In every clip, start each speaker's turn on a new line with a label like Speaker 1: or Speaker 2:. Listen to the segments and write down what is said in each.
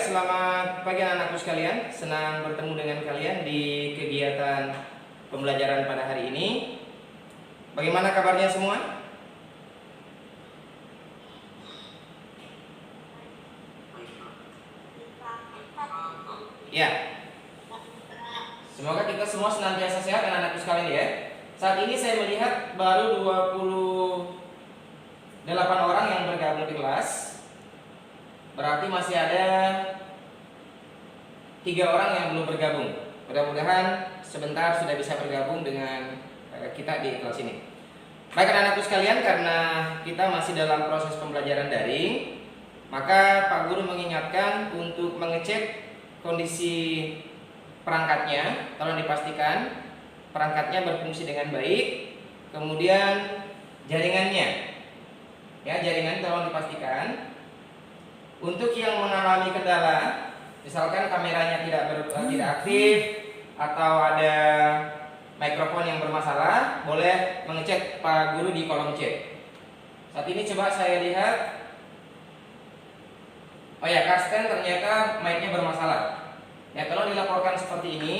Speaker 1: Selamat pagi anak-anakku sekalian. Senang bertemu dengan kalian di kegiatan pembelajaran pada hari ini. Bagaimana kabarnya semua? Ya. Semoga kita semua senantiasa sehat anak-anakku sekalian ya. Saat ini saya melihat baru 28 orang yang bergabung di kelas. Berarti masih ada 3 orang yang belum bergabung. Mudah-mudahan sebentar sudah bisa bergabung dengan kita di kelas ini. Baik anak-anakku sekalian, karena kita masih dalam proses pembelajaran daring, maka Pak Guru mengingatkan untuk mengecek kondisi perangkatnya. Tolong dipastikan perangkatnya berfungsi dengan baik. Kemudian jaringannya, ya, jaringan tolong dipastikan. Untuk yang mengalami kendala, misalkan kameranya tidak aktif atau ada mikrofon yang bermasalah, boleh mengecek Pak Guru di kolom chat. Saat ini coba saya lihat. Oh ya, Karsten ternyata mic-nya bermasalah. Ya, tolong dilaporkan seperti ini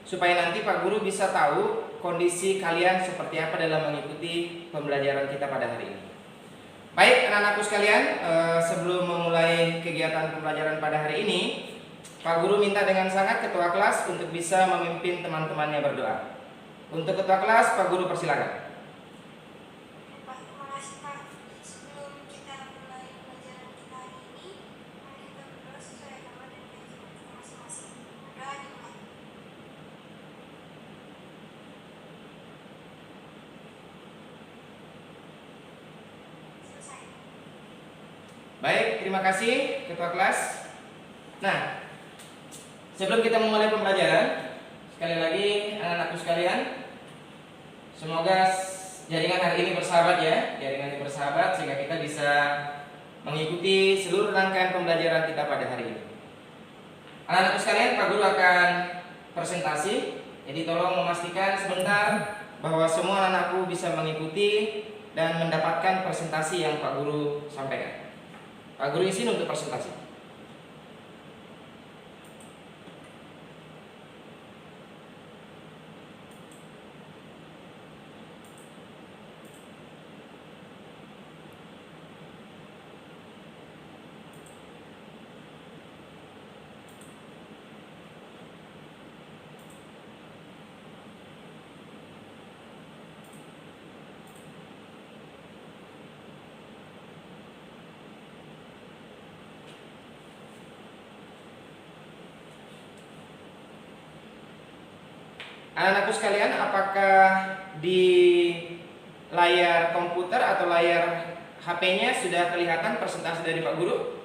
Speaker 1: supaya nanti Pak Guru bisa tahu kondisi kalian seperti apa dalam mengikuti pembelajaran kita pada hari ini. Baik anak-anakku sekalian, sebelum memulai kegiatan pembelajaran pada hari ini, Pak Guru minta dengan sangat ketua kelas untuk bisa memimpin teman-temannya berdoa. Untuk ketua kelas, Pak Guru persilakan.
Speaker 2: Pak, terima kasih Pak. Sebelum kita mulai pelajaran kita hari ini, mari kita berdoa sesuai agama dan keyakinan kita masing-masing. Doa dimulai. Selesai.
Speaker 1: Baik, terima kasih ketua kelas. Nah, sebelum kita memulai pembelajaran, sekali lagi anak-anakku sekalian, semoga jaringan hari ini bersahabat ya, jaringan ini bersahabat sehingga kita bisa mengikuti seluruh rangkaian pembelajaran kita pada hari ini. Anak-anakku sekalian, Pak Guru akan presentasi, jadi tolong memastikan sebentar bahwa semua anak-anakku bisa mengikuti dan mendapatkan presentasi yang Pak Guru sampaikan. Pak Guru izin untuk presentasi. Anak-anakku sekalian, apakah di layar komputer atau layar HP-nya sudah kelihatan presentasi dari Pak Guru?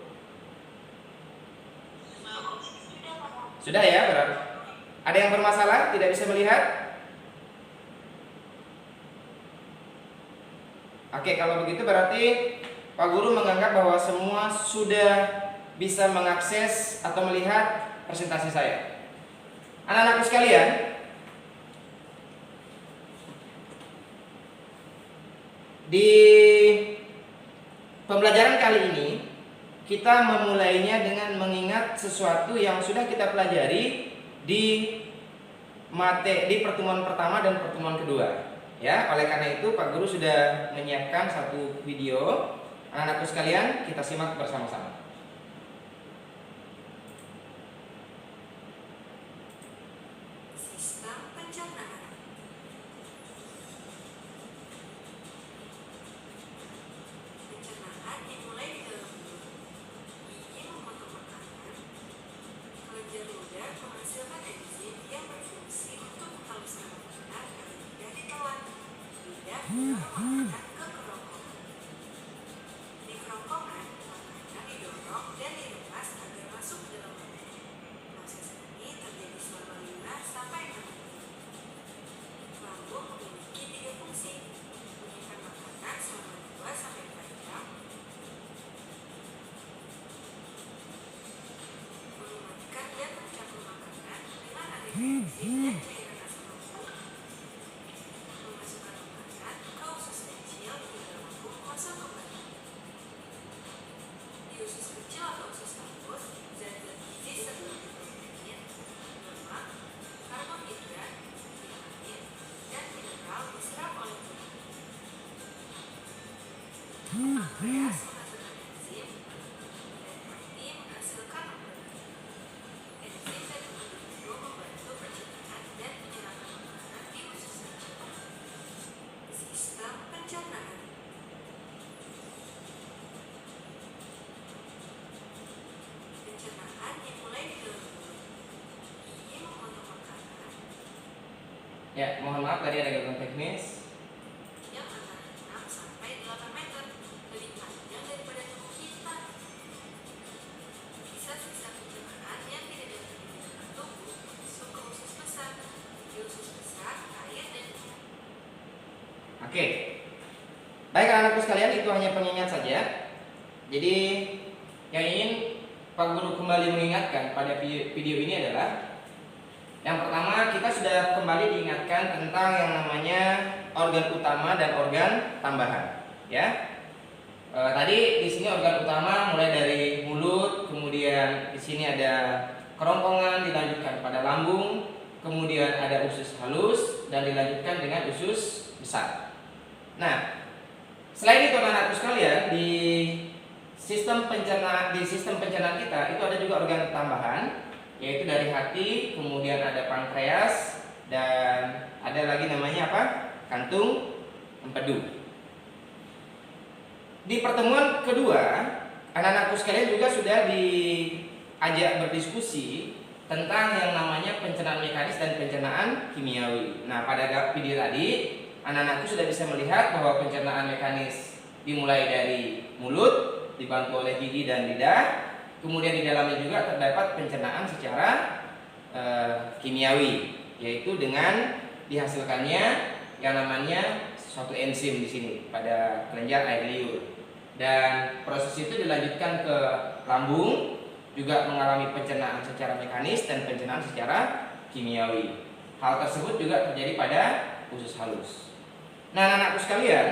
Speaker 1: Sudah ya, berarti. Ada yang bermasalah, tidak bisa melihat? Oke, kalau begitu berarti Pak Guru menganggap bahwa semua sudah bisa mengakses atau melihat presentasi saya. Anak-anakku sekalian, di pembelajaran kali ini kita memulainya dengan mengingat sesuatu yang sudah kita pelajari di pertemuan pertama dan pertemuan kedua. Ya, oleh karena itu Pak Guru sudah menyiapkan satu video. Anak-anakku sekalian, kita simak bersama-sama.
Speaker 2: Sistem pencernaan. Pencernaan dimulai di dalam mulut. Gigi memotong makanan. Kelenjar ludah menghasilkan enzim yang berfungsi untuk menghaluskan makanan agar tidak ditelan. Lidah mendorong makanan ke kerongkongan. Di kerongkongan, makanan didorong dan diremas agar masuk ke dalam badan. Proses ini terjadi selama 5 sampai 6 menit. Lambung memiliki 3 fungsi: menyimpan makanan selama 2 sampai 4 jam, mengeluarkan dan mencampur makanan dengan adanya enzim dan cairan asam lambung, memasukkan makanan ke usus kecil hingga lambung kosong kembali. Di usus kecil atau usus halus, zat-zat setelah protein, lemak, karbohidrat, vitamin, dan mineral diserap oleh tubuh. Pankreas menghasilkan enzim, dan hati menghasilkan makanan. Enzim dan makanan itu membantu pencernaan dan penyerapan makanan di usus saluran. Sistem pencernaan. Pencernaan dimulai di dalam mulut. Ini memotong makanan
Speaker 1: Ya, mohon maaf tadi ada gangguan teknis.
Speaker 2: yang antara 6 sampai 8 meter, lebih panjang daripada tubuh kita. Sisa-sisa pencernaan yang tidak diterima di dalam tubuh masuk ke usus besar. Di usus besar, air dan minyak.
Speaker 1: Oke. Baik anak-anakku sekalian, itu hanya pengingat saja. Jadi yang ingin Pak Guru kembali mengingatkan pada video ini adalah yang pertama, kita sudah kembali diingatkan tentang yang namanya organ utama dan organ tambahan, ya. Tadi di sini organ utama mulai dari mulut, kemudian di sini ada kerongkongan, dilanjutkan pada lambung, kemudian ada usus halus dan dilanjutkan dengan usus besar. Nah, selain itu anak-anakku sekalian, di sistem pencernaan kita itu ada juga organ tambahan, yaitu dari hati, kemudian ada pankreas, dan ada lagi namanya apa? Kantung empedu. Di pertemuan kedua, anak-anakku sekalian juga sudah diajak berdiskusi tentang yang namanya pencernaan mekanis dan pencernaan kimiawi. Nah, pada video tadi, anak-anakku sudah bisa melihat bahwa pencernaan mekanis dimulai dari mulut, dibantu oleh gigi dan lidah. Kemudian di dalamnya juga terdapat pencernaan secara kimiawi, yaitu dengan dihasilkannya yang namanya suatu enzim di sini pada kelenjar air liur. Dan proses itu dilanjutkan ke lambung, juga mengalami pencernaan secara mekanis dan pencernaan secara kimiawi. Hal tersebut juga terjadi pada usus halus. Nah, anak-anakku sekalian,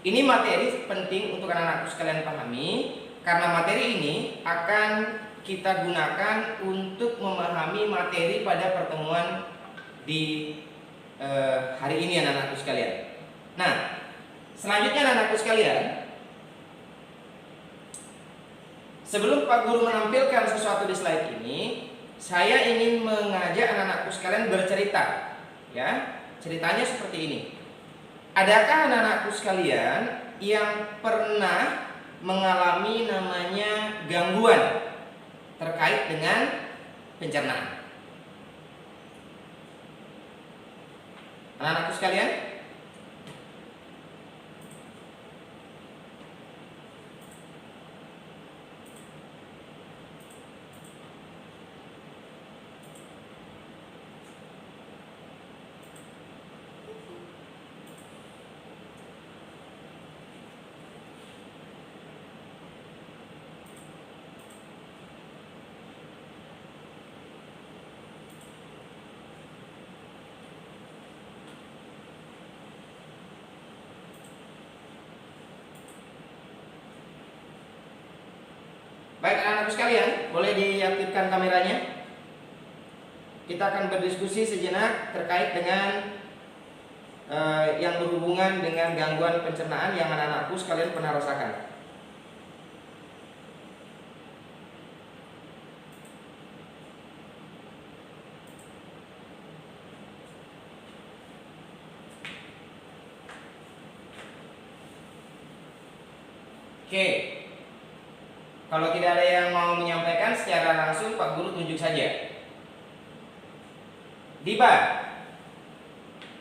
Speaker 1: ini materi penting untuk anak-anakku sekalian pahami, karena materi ini akan kita gunakan untuk memahami materi pada pertemuan di hari ini anak-anakku sekalian. Nah, selanjutnya anak-anakku sekalian, sebelum Pak Guru menampilkan sesuatu di slide ini, saya ingin mengajak anak-anakku sekalian bercerita. Ya, ceritanya seperti ini. Adakah anak-anakku sekalian yang pernah mengalami namanya gangguan terkait dengan pencernaan? Anak-anakku sekalian? Baik anak-anakku sekalian, boleh diaktifkan kameranya. Kita akan berdiskusi sejenak terkait dengan yang berhubungan dengan gangguan pencernaan yang anak-anakku sekalian pernah rasakan. Oke. Kalau tidak ada yang mau menyampaikan secara langsung, Pak Guru tunjuk saja. Diba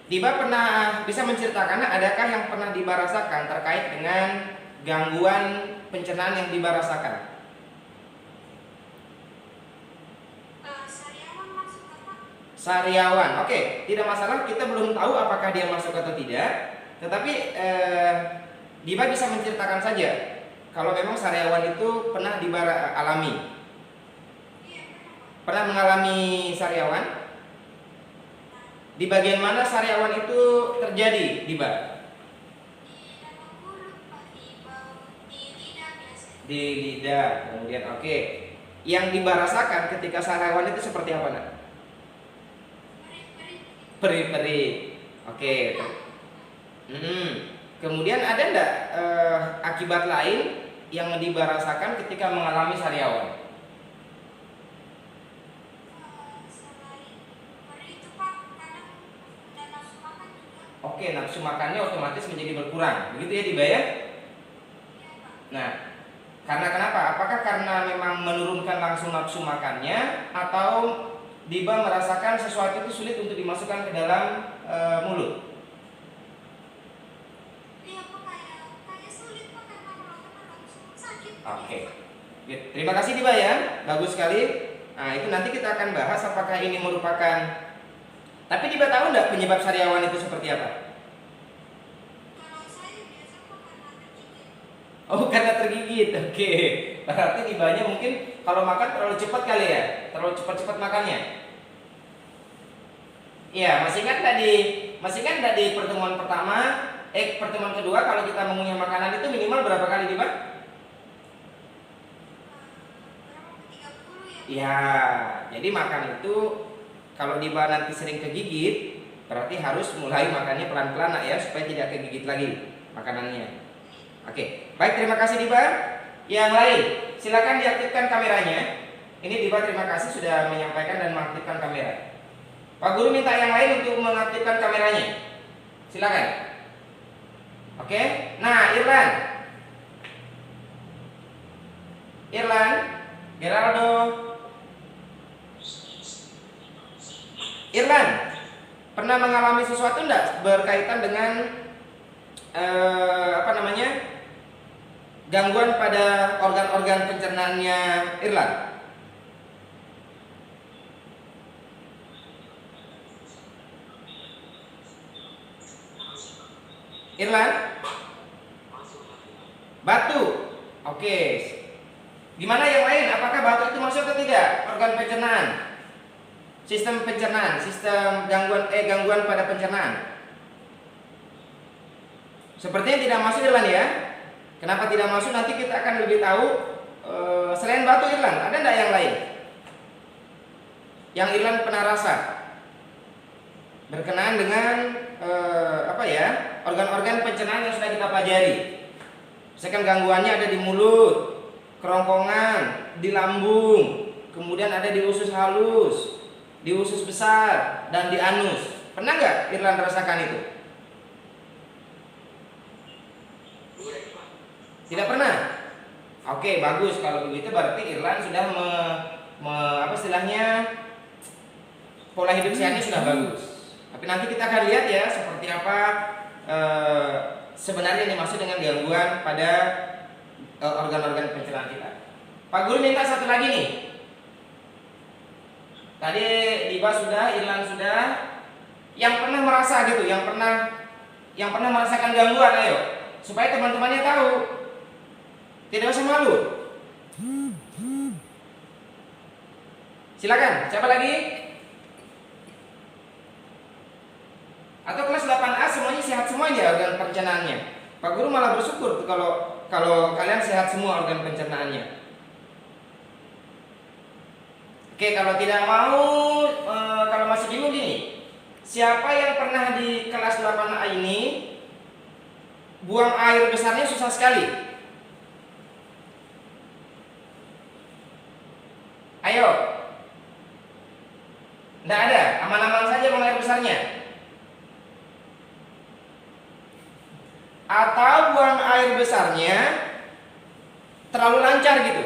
Speaker 1: pernah bisa menceritakan adakah yang pernah Diba rasakan terkait dengan gangguan pencernaan yang Diba rasakan?
Speaker 2: Sariawan masuk apa?
Speaker 1: Sariawan, oke, tidak masalah. Kita belum tahu apakah dia masuk atau tidak. Tetapi Diba bisa menceritakan saja kalau memang sariawan itu pernah Diba alami.
Speaker 2: Iya,
Speaker 1: Pernah mengalami sariawan? Di bagian mana sariawan itu terjadi, Diba?
Speaker 2: di dalam mulut, Pak, di lidah biasanya.
Speaker 1: Di lidah, kemudian oke. yang Diba rasakan ketika sariawan itu seperti apa, nak? Perih-perih. Oke. Kemudian ada enggak akibat lain yang Diba rasakan ketika mengalami sariawan? Oke, nafsu makannya otomatis menjadi berkurang. Begitu ya, Diba ya? Nah, karena kenapa? Apakah karena memang menurunkan langsung nafsu makannya, atau Diba merasakan sesuatu itu sulit untuk dimasukkan ke dalam mulut? Oke. Terima kasih Diba ya. Bagus sekali. Nah, itu nanti kita akan bahas apakah ini merupakan. Tapi Diba tahu enggak penyebab sariawan itu seperti apa? Oh, karena tergigit. Oke. Berarti Dibanya mungkin kalau makan terlalu cepat kali ya. Terlalu cepat-cepat makannya. Iya, masih ingat enggak di pertemuan pertama, pertemuan kedua kalau kita mengunyah makanan itu minimal berapa kali, Diba? Ya, jadi makan itu kalau Diba nanti sering kegigit, berarti harus mulai makannya pelan-pelan ya, supaya tidak kegigit lagi makanannya. Oke, baik, terima kasih Diba. Yang lain, silakan diaktifkan kameranya. Ini Diba terima kasih sudah menyampaikan dan mengaktifkan kamera. Pak Guru minta yang lain untuk mengaktifkan kameranya. Silakan. Oke, nah Irlan, Geraldo. Irlan, pernah mengalami sesuatu enggak berkaitan dengan gangguan pada organ-organ pencernaannya Irlan? Irlan? Batu. Oke. Gimana yang lain? Apakah batu itu masuk atau tidak? Organ pencernaan. Sistem pencernaan, sistem gangguan pada pencernaan. Sepertinya tidak masuk Irlan ya. Kenapa tidak masuk? Nanti kita akan lebih tahu. Selain batu Irlan, ada enggak yang lain? Yang Irlan pernah rasa berkenaan dengan organ-organ pencernaan yang sudah kita pelajari. Misalkan gangguannya ada di mulut, kerongkongan, di lambung, kemudian ada di usus halus, di usus besar, dan di anus. Pernah nggak Irlan rasakan itu? Tidak pernah. Oke, bagus kalau begitu berarti Irlan sudah pola hidup sehatnya sudah bagus. Tapi nanti kita akan lihat ya seperti apa sebenarnya yang dimaksud dengan gangguan pada organ-organ pencernaan kita. Pak Guru minta satu lagi nih. Tadi Diba sudah, Irlan sudah. Yang pernah merasa gitu, yang pernah merasakan gangguan, ayo, supaya teman-temannya tahu. Tidak usah malu. Silakan, siapa lagi? Atau kelas 8A semuanya sehat semuanya organ pencernaannya. Pak Guru malah bersyukur tuh kalau kalian sehat semua organ pencernaannya. Oke, kalau tidak mau, kalau masih bingung gini, siapa yang pernah di kelas 8A ini buang air besarnya susah sekali? Ayo. Tidak ada, aman-aman saja buang air besarnya. Atau buang air besarnya terlalu lancar gitu.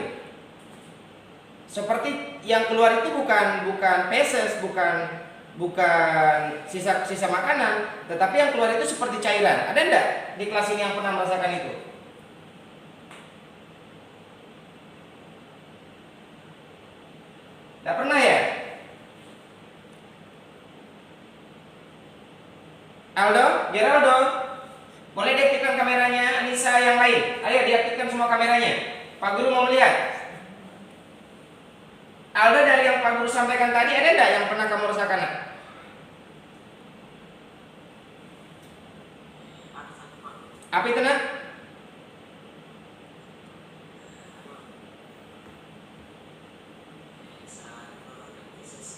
Speaker 1: Seperti yang keluar itu bukan feses, bukan sisa makanan, tetapi yang keluar itu seperti cairan. Ada enggak di kelas ini yang pernah merasakan itu? Tidak pernah ya? Geraldo, boleh diaktifkan kameranya. Anissa yang lain, ayo diaktifkan semua kameranya. Pak Guru mau melihat. Aldo, dari yang Pak Guru sampaikan tadi, ada enggak yang pernah kamu rasakan? Apa itu nak?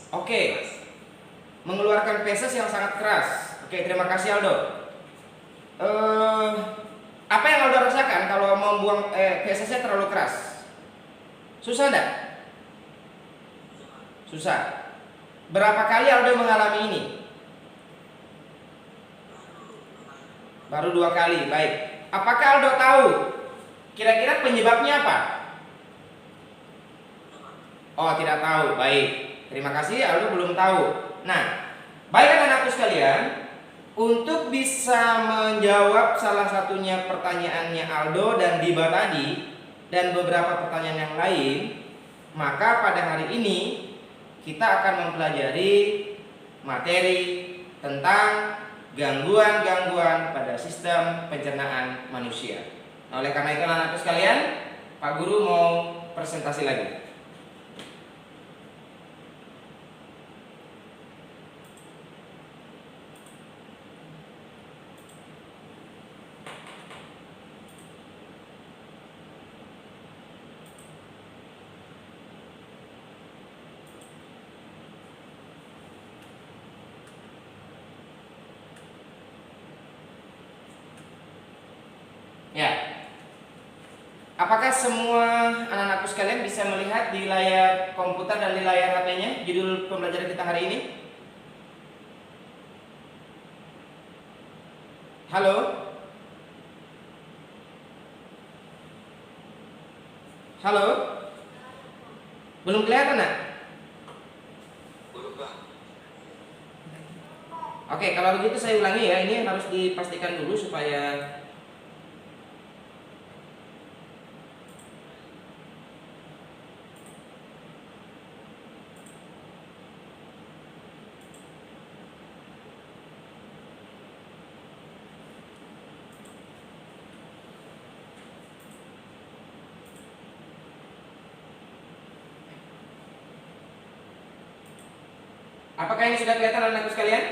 Speaker 1: Oke, mengeluarkan feses yang sangat keras. Oke, terima kasih Aldo. Apa yang Aldo rasakan kalau membuang fesesnya terlalu keras? Susah enggak? Susah. Berapa kali Aldo mengalami ini? Baru 2 kali, baik. Apakah Aldo tahu kira-kira penyebabnya apa? Oh, tidak tahu, baik. Terima kasih, Aldo belum tahu. Nah, baik anak-anakku sekalian, untuk bisa menjawab salah satunya pertanyaannya Aldo dan Diba tadi, dan beberapa pertanyaan yang lain, maka pada hari ini kita akan mempelajari materi tentang gangguan-gangguan pada sistem pencernaan manusia. Nah, oleh karena itu anak-anakku sekalian, Pak Guru mau presentasi lagi. Ya, apakah semua anak-anakku sekalian bisa melihat di layar komputer dan di layar HP-nya judul pembelajaran kita hari ini? Halo? Halo? Belum kelihatan, nak? Oke, kalau begitu saya ulangi ya. Ini harus dipastikan dulu supaya apakah ini sudah kelihatan anak-anakku sekalian?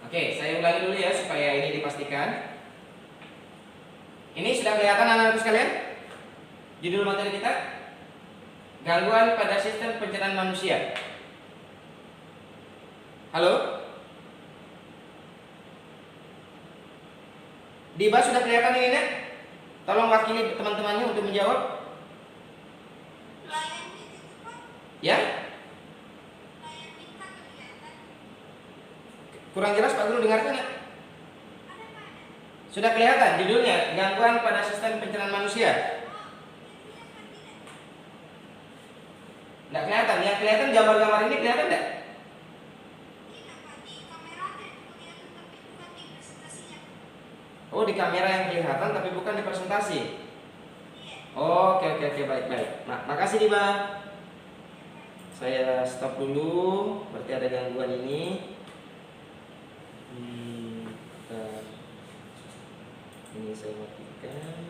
Speaker 1: Oke, saya ulangi dulu ya supaya ini dipastikan. Ini sudah kelihatan anak-anakku sekalian? Judul materi kita? Gangguan pada sistem pencernaan manusia. Halo? Diba sudah kelihatan ini, Nek? Tolong wakili teman-temannya untuk menjawab. Ya? Kurang jelas Pak Guru dengarkan ya? Sudah kelihatan judulnya, gangguan pada sistem pencernaan manusia. Tidak kelihatan, yang kelihatan gambar-gambar ini kelihatan tidak? Oh, di kamera yang kelihatan tapi bukan di presentasi. Oh, oke, baik. Makasih Diba. Saya stop dulu, berarti ada gangguan ini. Bentar. Ini saya matikan.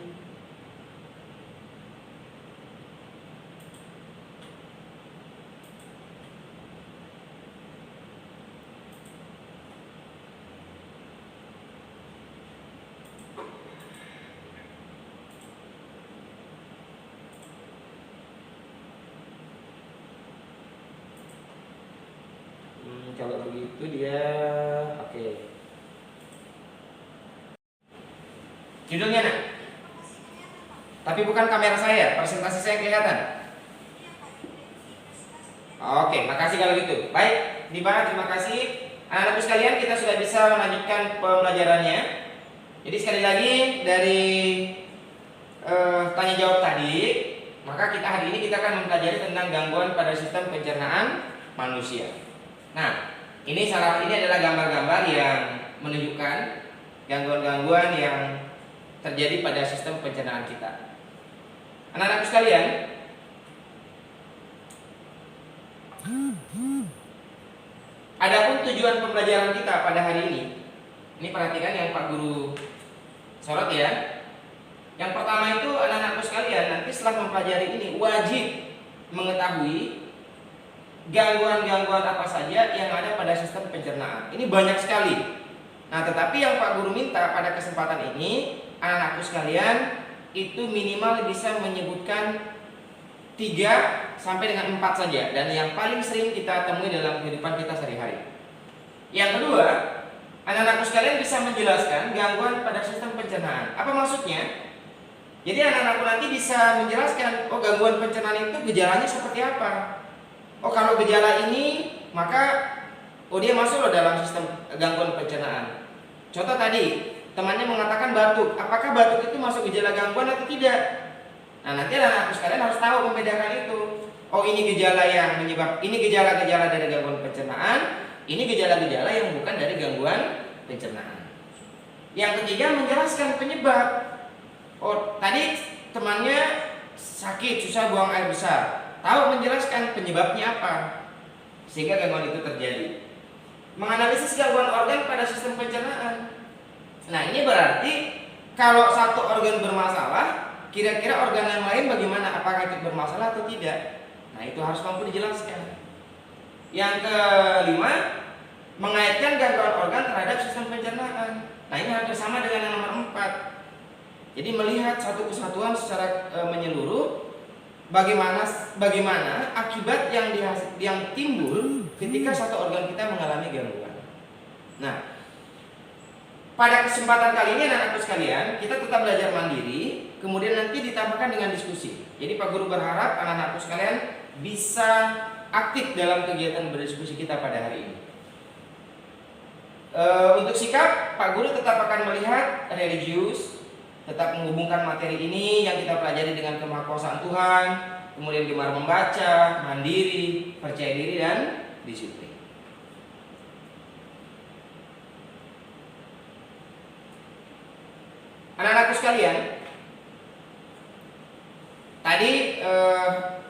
Speaker 1: Kalau begitu dia oke. Judulnya nak. Tapi bukan kamera saya, presentasi saya kelihatan. Oke, makasih kalau gitu. Baik, Diba, terima kasih. Anak-anakku sekalian, kita sudah bisa melanjutkan pembelajarannya. Jadi sekali lagi dari tanya jawab tadi, maka kita hari ini kita akan mempelajari tentang gangguan pada sistem pencernaan manusia. Nah, ini adalah gambar-gambar yang menunjukkan gangguan-gangguan yang terjadi pada sistem pencernaan kita. Anak-anakku sekalian, adapun tujuan pembelajaran kita pada hari ini perhatikan yang Pak Guru sorot ya. Yang pertama itu anak-anakku sekalian, nanti setelah mempelajari ini wajib mengetahui gangguan-gangguan apa saja yang ada pada sistem pencernaan. Ini banyak sekali. Nah, tetapi yang Pak Guru minta pada kesempatan ini, anak-anakku sekalian itu minimal bisa menyebutkan 3 sampai dengan 4 saja, dan yang paling sering kita temui dalam kehidupan kita sehari-hari. Yang kedua, anak-anakku sekalian bisa menjelaskan gangguan pada sistem pencernaan. Apa maksudnya? Jadi anak-anakku nanti bisa menjelaskan, oh gangguan pencernaan itu gejalanya seperti apa. Oh kalau gejala ini, maka oh dia masuk loh dalam sistem gangguan pencernaan. Contoh tadi, temannya mengatakan batuk. Apakah batuk itu masuk gejala gangguan atau tidak? Nah nanti anak-anakku sekalian harus tahu membedakan itu. Oh ini gejala yang menyebab, ini gejala-gejala dari gangguan pencernaan, ini gejala-gejala yang bukan dari gangguan pencernaan. Yang ketiga, menjelaskan penyebab. Oh tadi temannya sakit, susah buang air besar. Tahu menjelaskan penyebabnya apa sehingga gangguan itu terjadi. Menganalisis gangguan organ pada sistem pencernaan. Nah ini berarti kalau satu organ bermasalah, kira-kira organ yang lain bagaimana? Apakah itu bermasalah atau tidak? Nah itu harus mampu dijelaskan. Yang kelima, mengaitkan gangguan organ terhadap sistem pencernaan. Nah ini hampir sama dengan yang nomor 4. Jadi melihat satu kesatuan secara menyeluruh, bagaimana akibat yang timbul ketika satu organ kita mengalami gangguan. Nah, pada kesempatan kali ini anak-anakku sekalian, kita tetap belajar mandiri, kemudian nanti ditambahkan dengan diskusi. Jadi Pak Guru berharap anak-anakku sekalian bisa aktif dalam kegiatan berdiskusi kita pada hari ini. Untuk sikap, Pak Guru tetap akan melihat religius, tetap menghubungkan materi ini yang kita pelajari dengan kemahakuasaan Tuhan, kemudian gemar membaca, mandiri, percaya diri, dan disiplin. Anak-anakku sekalian, tadi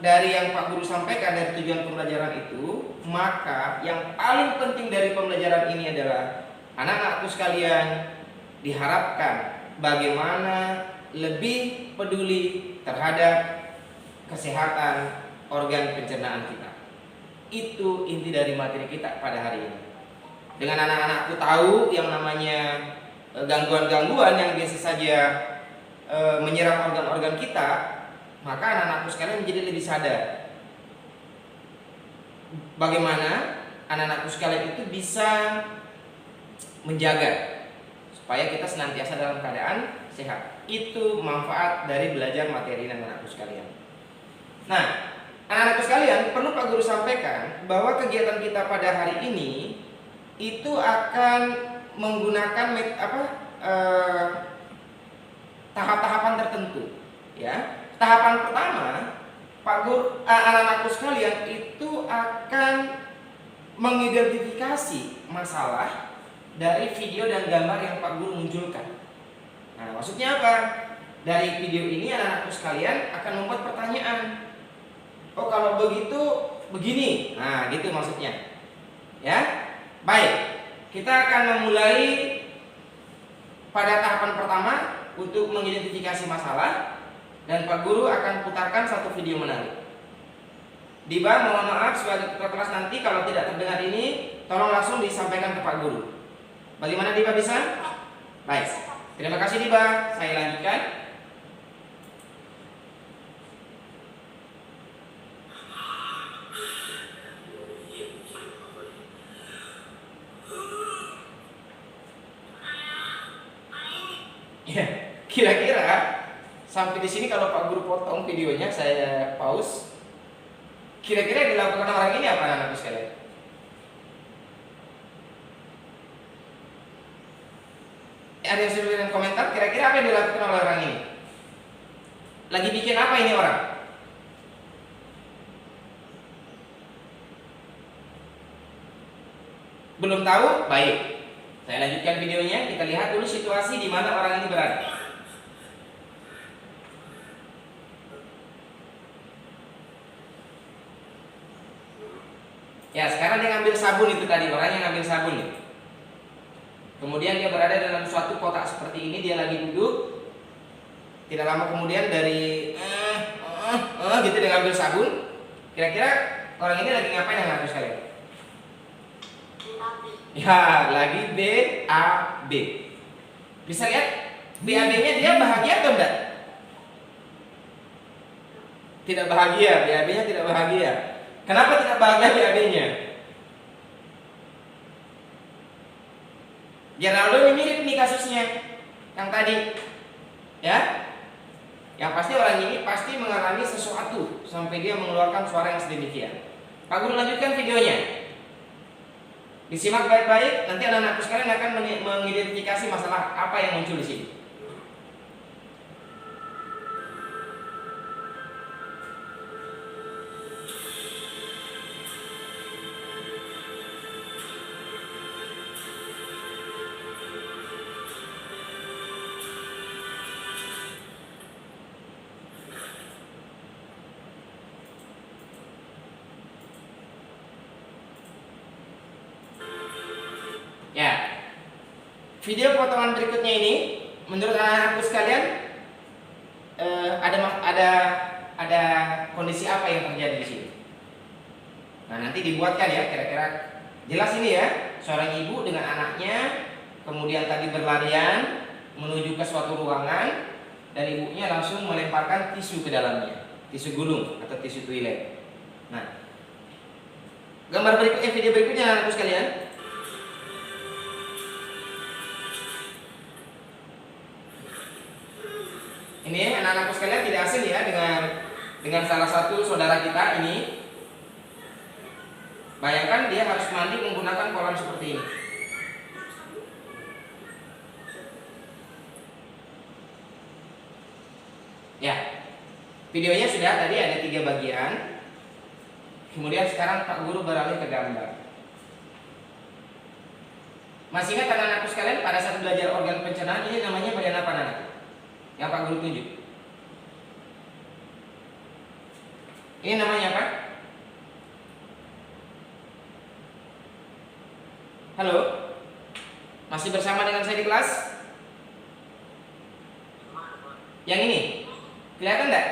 Speaker 1: dari yang Pak Guru sampaikan dari tujuan pembelajaran itu, maka yang paling penting dari pembelajaran ini adalah anak-anakku sekalian diharapkan bagaimana lebih peduli terhadap kesehatan organ pencernaan kita. Itu inti dari materi kita pada hari ini. Dengan anak-anakku tahu yang namanya gangguan-gangguan yang biasa saja menyerang organ-organ kita, maka anak-anakku sekalian menjadi lebih sadar bagaimana anak-anakku sekalian itu bisa menjaga supaya kita senantiasa dalam keadaan sehat. Itu manfaat dari belajar materi anak-anakku sekalian. Nah, anak-anakku sekalian, perlu Pak Guru sampaikan bahwa kegiatan kita pada hari ini itu akan menggunakan tahap-tahapan tertentu, ya. Tahapan pertama, Pak Guru, anak-anakku sekalian itu akan mengidentifikasi masalah dari video dan gambar yang Pak Guru munculkan. Nah, maksudnya apa? Dari video ini anak-anakku sekalian akan membuat pertanyaan. Oh, kalau begitu begini. Nah, gitu maksudnya. Ya. Baik. Kita akan memulai pada tahapan pertama untuk mengidentifikasi masalah, dan Pak Guru akan putarkan satu video menarik. Diba, mohon maaf sebagai ketua kelas nanti kalau tidak terdengar ini, tolong langsung disampaikan ke Pak Guru. Bagaimana Diba, bisa? Baik. Terima kasih Diba. Saya lanjutkan. Ya, kira-kira sampai di sini kalau Pak Guru potong videonya, saya pause. Kira-kira yang dilakukan orang ini apa anak-anakku sekalian? Ada yang sudah berikan komentar, kira-kira apa yang dilakukan oleh orang ini? Lagi bikin apa ini orang? Belum tahu? Baik. Saya lanjutkan videonya, kita lihat dulu situasi di mana orang ini berada. Ya, sekarang dia ngambil sabun itu tadi, orang yang ngambil sabun nih. Kemudian dia berada dalam suatu kotak seperti ini, dia lagi duduk. Tidak lama kemudian dari gitu dia ngambil sabun. Kira-kira orang ini lagi ngapain yang harus sekalian? Ya, lagi BAB. Bisa lihat BAB-nya dia bahagia atau enggak? Tidak bahagia, BAB-nya tidak bahagia. Kenapa tidak bahagia BAB-nya? Geraldo ini mirip nih kasusnya yang tadi, ya. Yang pasti orang ini pasti mengalami sesuatu sampai dia mengeluarkan suara yang sedemikian. Pak Guru lanjutkan videonya. Disimak baik-baik, nanti anak-anakku sekalian akan mengidentifikasi masalah apa yang muncul di sini. Ya, video potongan berikutnya ini, menurut anak-anakku sekalian, ada kondisi apa yang terjadi di sini? Nah, nanti dibuatkan ya, kira-kira jelas ini ya, seorang ibu dengan anaknya, kemudian tadi berlarian menuju ke suatu ruangan, dan ibunya langsung melemparkan tisu ke dalamnya, tisu gulung atau tisu toilet. Nah, gambar berikutnya, video berikutnya anak-anakku sekalian. Ini anak-anakku sekalian tidak asing ya dengan salah satu saudara kita ini. Bayangkan dia harus mandi menggunakan kolam seperti ini. Ya, videonya sudah tadi ada 3 bagian. Kemudian sekarang Pak Guru beralih ke gambar. Masih ingat anak-anakku sekalian pada saat belajar organ pencernaan ini namanya bagian apa anak? Yang Pak Guru tunjuk. Ini namanya apa? Halo? Masih bersama dengan saya di kelas? Yang ini? Kelihatan enggak?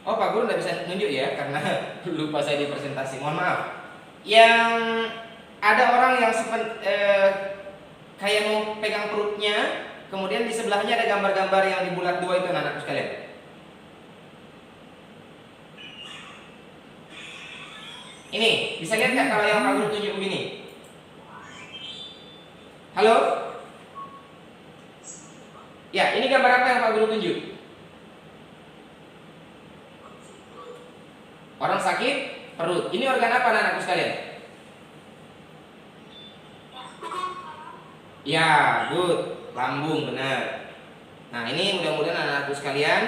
Speaker 1: Oh, Pak Guru enggak bisa nunjuk ya karena lupa saya di presentasi. Mohon maaf. Yang ada orang yang kayak mau pegang perutnya, kemudian di sebelahnya ada gambar-gambar yang di bulat 2 itu anak-anakku sekalian. Ini, bisa lihat nggak kalau yang Pak Guru tunjuk begini? Halo? Ya, ini gambar apa yang Pak Guru tunjuk? Orang sakit perut. Ini organ apa anak-anakku sekalian? Ya, good. Lambung, benar. Nah, ini mudah-mudahan anak-anakku sekalian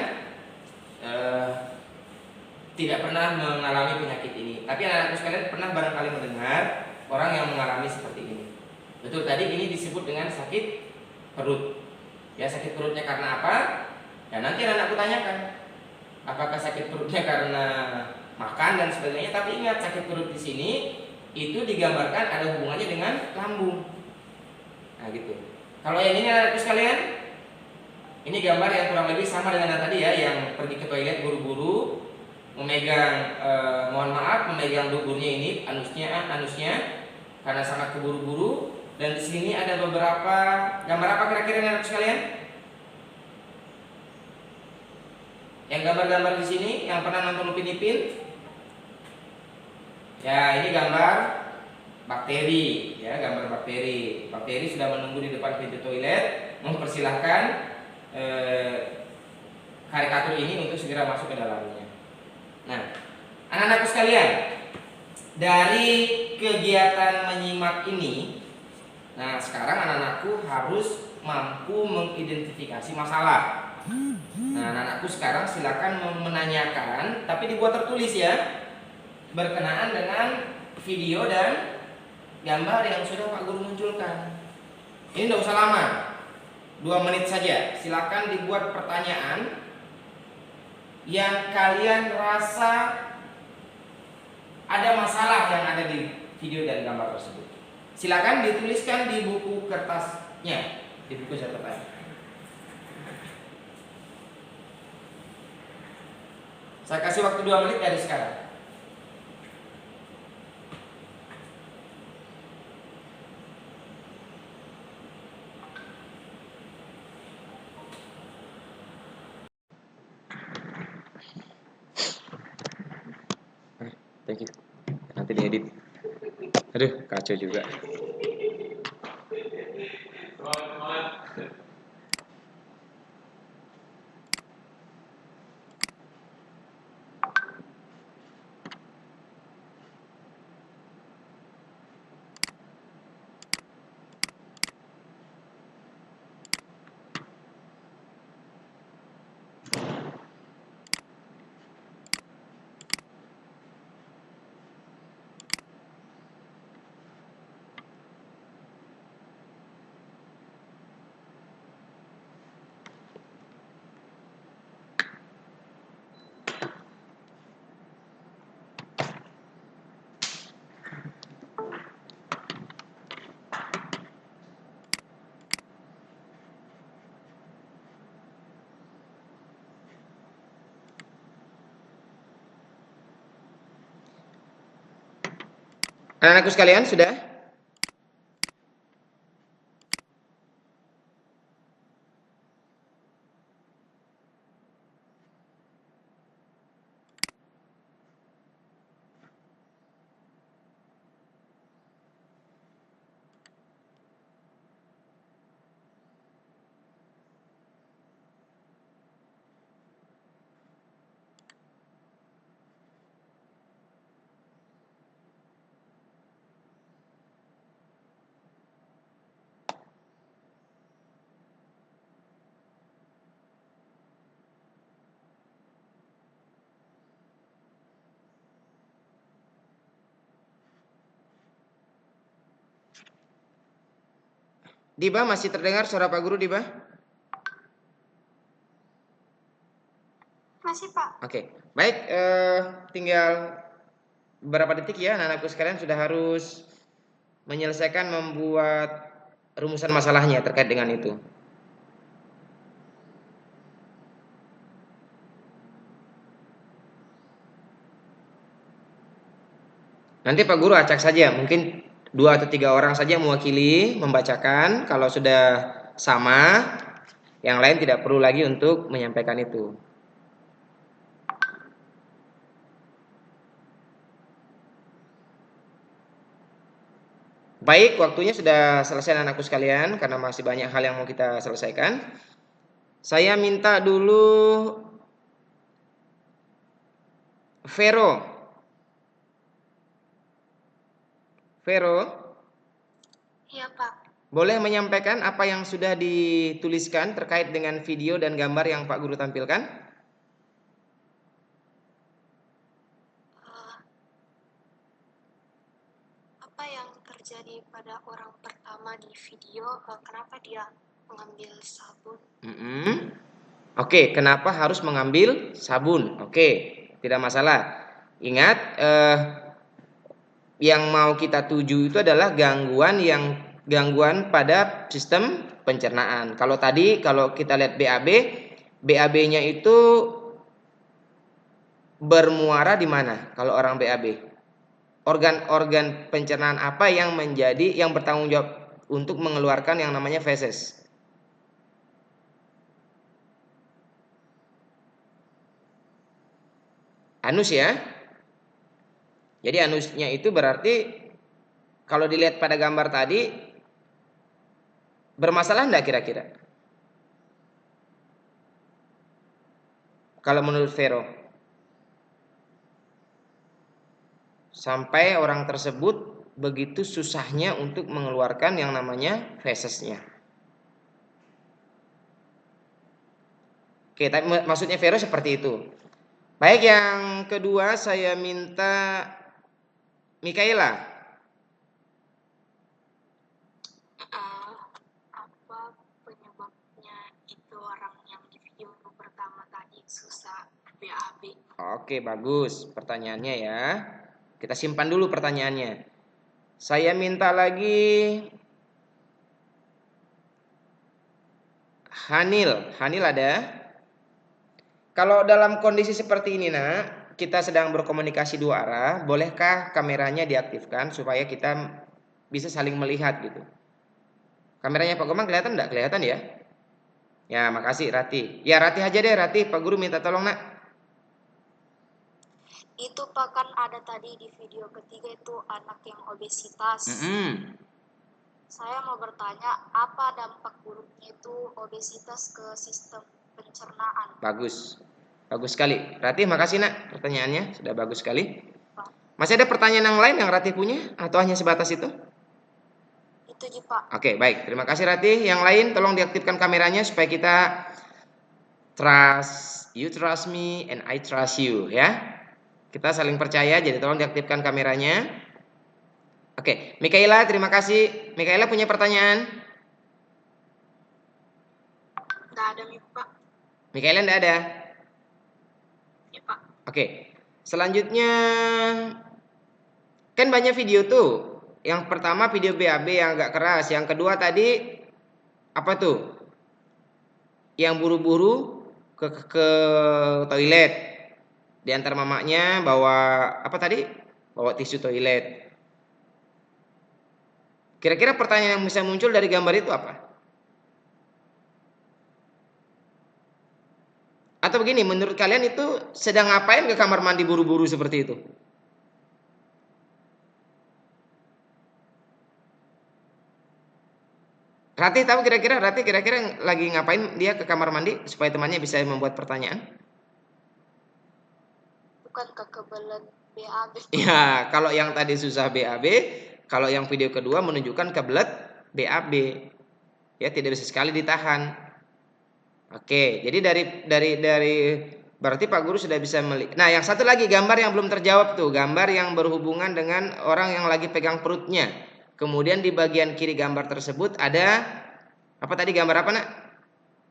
Speaker 1: tidak pernah mengalami penyakit ini. Tapi anak-anakku sekalian pernah barangkali mendengar orang yang mengalami seperti ini. Betul, tadi ini disebut dengan sakit perut. Ya, sakit perutnya karena apa? Ya, nanti anak-anakku tanyakan. Apakah sakit perutnya karena makan dan sebagainya? Tapi ingat, sakit perut di sini itu digambarkan ada hubungannya dengan lambung. Nah, gitu. Kalau yang ini anak-anakku sekalian, ini gambar yang kurang lebih sama dengan yang tadi ya, yang pergi ke toilet buru-buru, memegang, mohon maaf, memegang duburnya ini, anusnya, karena sangat keburu-buru. Dan di sini ada beberapa gambar apa kira-kira anak-anak sekalian? Yang gambar-gambar di sini, yang pernah nonton Upin Ipin? Ya, ini gambar bakteri, ya, gambar bakteri. Bakteri sudah menunggu di depan pintu toilet, mempersilahkan karikatur ini untuk segera masuk ke dalamnya. Nah, anak-anakku sekalian, dari kegiatan menyimak ini, nah sekarang anak-anakku harus mampu mengidentifikasi masalah. Nah, anak-anakku sekarang silakan menanyakan, tapi dibuat tertulis ya, berkenaan dengan video dan gambar yang sudah Pak Guru munculkan. Ini tidak usah lama, 2 menit saja. Silakan dibuat pertanyaan yang kalian rasa ada masalah yang ada di video dan gambar tersebut. Silakan dituliskan di buku kertasnya, di buku catatan. Saya kasih waktu 2 menit dari sekarang. diedit. Aduh, kacau juga. Anak-anakku sekalian, sudah? Diba, masih terdengar suara Pak Guru, Diba?
Speaker 2: Masih, Pak.
Speaker 1: Oke, baik. Tinggal beberapa detik ya, anak-anakku sekalian sudah harus menyelesaikan membuat rumusan masalahnya terkait dengan itu. Nanti Pak Guru acak saja, mungkin 2 atau 3 orang saja mewakili membacakan. Kalau sudah sama, yang lain tidak perlu lagi untuk menyampaikan itu. Baik, waktunya sudah selesai anakku sekalian, karena masih banyak hal yang mau kita selesaikan. Saya minta dulu Vero.
Speaker 2: Iya, Pak.
Speaker 1: Boleh menyampaikan apa yang sudah dituliskan terkait dengan video dan gambar yang Pak Guru tampilkan?
Speaker 2: Apa yang terjadi pada orang pertama di video? Kenapa dia mengambil sabun?
Speaker 1: Oke, kenapa harus mengambil sabun? Oke, tidak masalah. Ingat, yang mau kita tuju itu adalah gangguan pada sistem pencernaan. Kalau kita lihat BAB-nya itu bermuara di mana? Kalau orang BAB, organ-organ pencernaan apa yang bertanggung jawab untuk mengeluarkan yang namanya feses? Anus ya. Jadi anusnya itu berarti kalau dilihat pada gambar tadi bermasalah enggak kira-kira? Kalau menurut Vero, sampai orang tersebut begitu susahnya untuk mengeluarkan yang namanya fesesnya. Oke, tapi maksudnya Vero seperti itu. Baik, yang kedua saya minta Mikaela.
Speaker 2: Apa penyebabnya itu orang yang di video pertama tadi susah BAB?
Speaker 1: Oke, bagus pertanyaannya ya. Kita simpan dulu pertanyaannya. Saya minta lagi Hanil ada? Kalau dalam kondisi seperti ini nak, kita sedang berkomunikasi 2 arah, bolehkah kameranya diaktifkan supaya kita bisa saling melihat gitu? Kameranya Pak Gomang kelihatan enggak? Kelihatan ya? Ya, makasih Rati. Ya, Rati aja deh, Rati. Pak Guru minta tolong nak.
Speaker 3: Itu Pak, kan ada tadi di video ketiga itu anak yang obesitas. Saya mau bertanya, apa dampak buruknya itu obesitas ke sistem pencernaan?
Speaker 1: Bagus. Bagus sekali. Ratih, makasih nak pertanyaannya. Sudah bagus sekali.
Speaker 3: Pak,
Speaker 1: Masih ada pertanyaan yang lain yang Ratih punya? Atau hanya sebatas itu?
Speaker 3: itu aja Pak.
Speaker 1: Oke, baik. Terima kasih Ratih. Yang lain tolong diaktifkan kameranya supaya kita trust. You trust me and I trust you, ya. Kita saling percaya, jadi tolong diaktifkan kameranya. Oke, Mikaela, terima kasih. Mikaela punya pertanyaan?
Speaker 3: Nggak ada nih Pak.
Speaker 1: Mikaela enggak ada?
Speaker 3: Ya Pak.
Speaker 1: Oke, selanjutnya kan banyak video tuh. Yang pertama video BAB yang agak keras. Yang kedua tadi apa tuh? Yang buru-buru ke toilet. Di antar mamanya bawa apa tadi? Bawa tisu toilet. Kira-kira pertanyaan yang bisa muncul dari gambar itu apa? Atau begini, menurut kalian itu sedang ngapain ke kamar mandi buru-buru seperti itu? Ratih tahu kira-kira lagi ngapain dia ke kamar mandi supaya temannya bisa membuat pertanyaan?
Speaker 3: Bukan kekebalan BAB.
Speaker 1: Ya, kalau yang tadi susah BAB, kalau yang video kedua menunjukkan kebelet BAB. Ya, tidak bisa sekali ditahan. Oke, jadi dari berarti Pak Guru sudah bisa melihat. Nah, yang satu lagi gambar yang belum terjawab tuh, gambar yang berhubungan dengan orang yang lagi pegang perutnya. Kemudian di bagian kiri gambar tersebut ada apa tadi, gambar apa nak?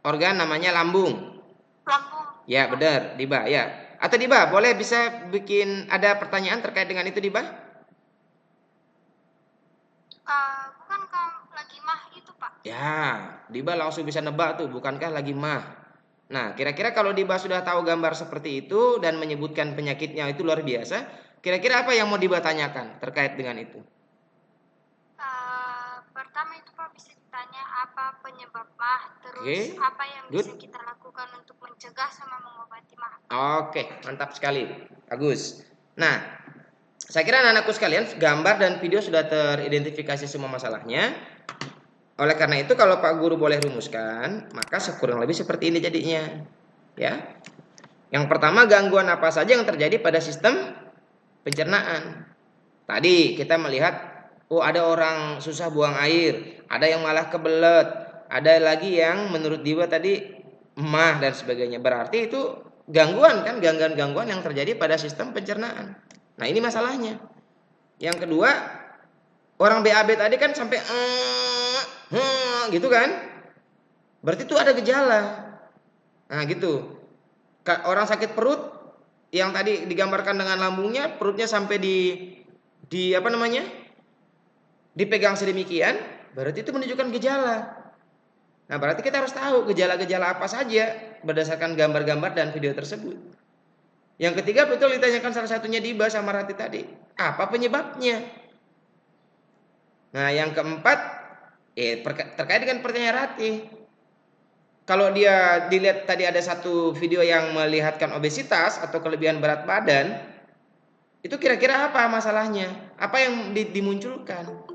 Speaker 1: Organ namanya lambung.
Speaker 3: Lambung.
Speaker 1: Ya benar, Diba ya. Atau Diba boleh bisa bikin ada pertanyaan terkait dengan itu Diba?
Speaker 3: Bukankah lagi mah itu Pak?
Speaker 1: Ya, Diba langsung bisa nebak tuh, bukankah lagi mah? Nah, kira-kira kalau Diba sudah tahu gambar seperti itu dan menyebutkan penyakitnya itu luar biasa, kira-kira apa yang mau Diba tanyakan terkait dengan itu?
Speaker 3: Pertama itu Pak, bisa ditanya apa penyebab mah, terus
Speaker 1: Oke,
Speaker 3: apa yang
Speaker 1: good.
Speaker 3: bisa kita lakukan untuk mencegah sama mengobati mah.
Speaker 1: Oke, mantap sekali. Bagus. Nah, saya kira anak-anakku sekalian, gambar dan video sudah teridentifikasi semua masalahnya. Oleh karena itu kalau Pak Guru boleh rumuskan, maka kurang lebih seperti ini jadinya. Ya. Yang pertama, gangguan apa saja yang terjadi pada sistem pencernaan. Tadi kita melihat ada orang susah buang air, ada yang malah kebelet, ada lagi yang menurut Diba tadi emah dan sebagainya. Berarti itu gangguan kan, gangguan yang terjadi pada sistem pencernaan. Nah, ini masalahnya. Yang kedua, orang BAB tadi kan sampai gitu kan? Berarti itu ada gejala. Nah, gitu. Orang sakit perut yang tadi digambarkan dengan lambungnya, perutnya sampai di apa namanya? Dipegang sedemikian, berarti itu menunjukkan gejala. Nah, berarti kita harus tahu gejala-gejala apa saja berdasarkan gambar-gambar dan video tersebut. Yang ketiga, betul ditanyakan salah satunya Diba sama Rati tadi. Apa penyebabnya? Nah, yang keempat, terkait dengan pertanyaan Rati. Kalau dia dilihat tadi ada satu video yang melihatkan obesitas atau kelebihan berat badan, itu kira-kira apa masalahnya? Apa yang dimunculkan?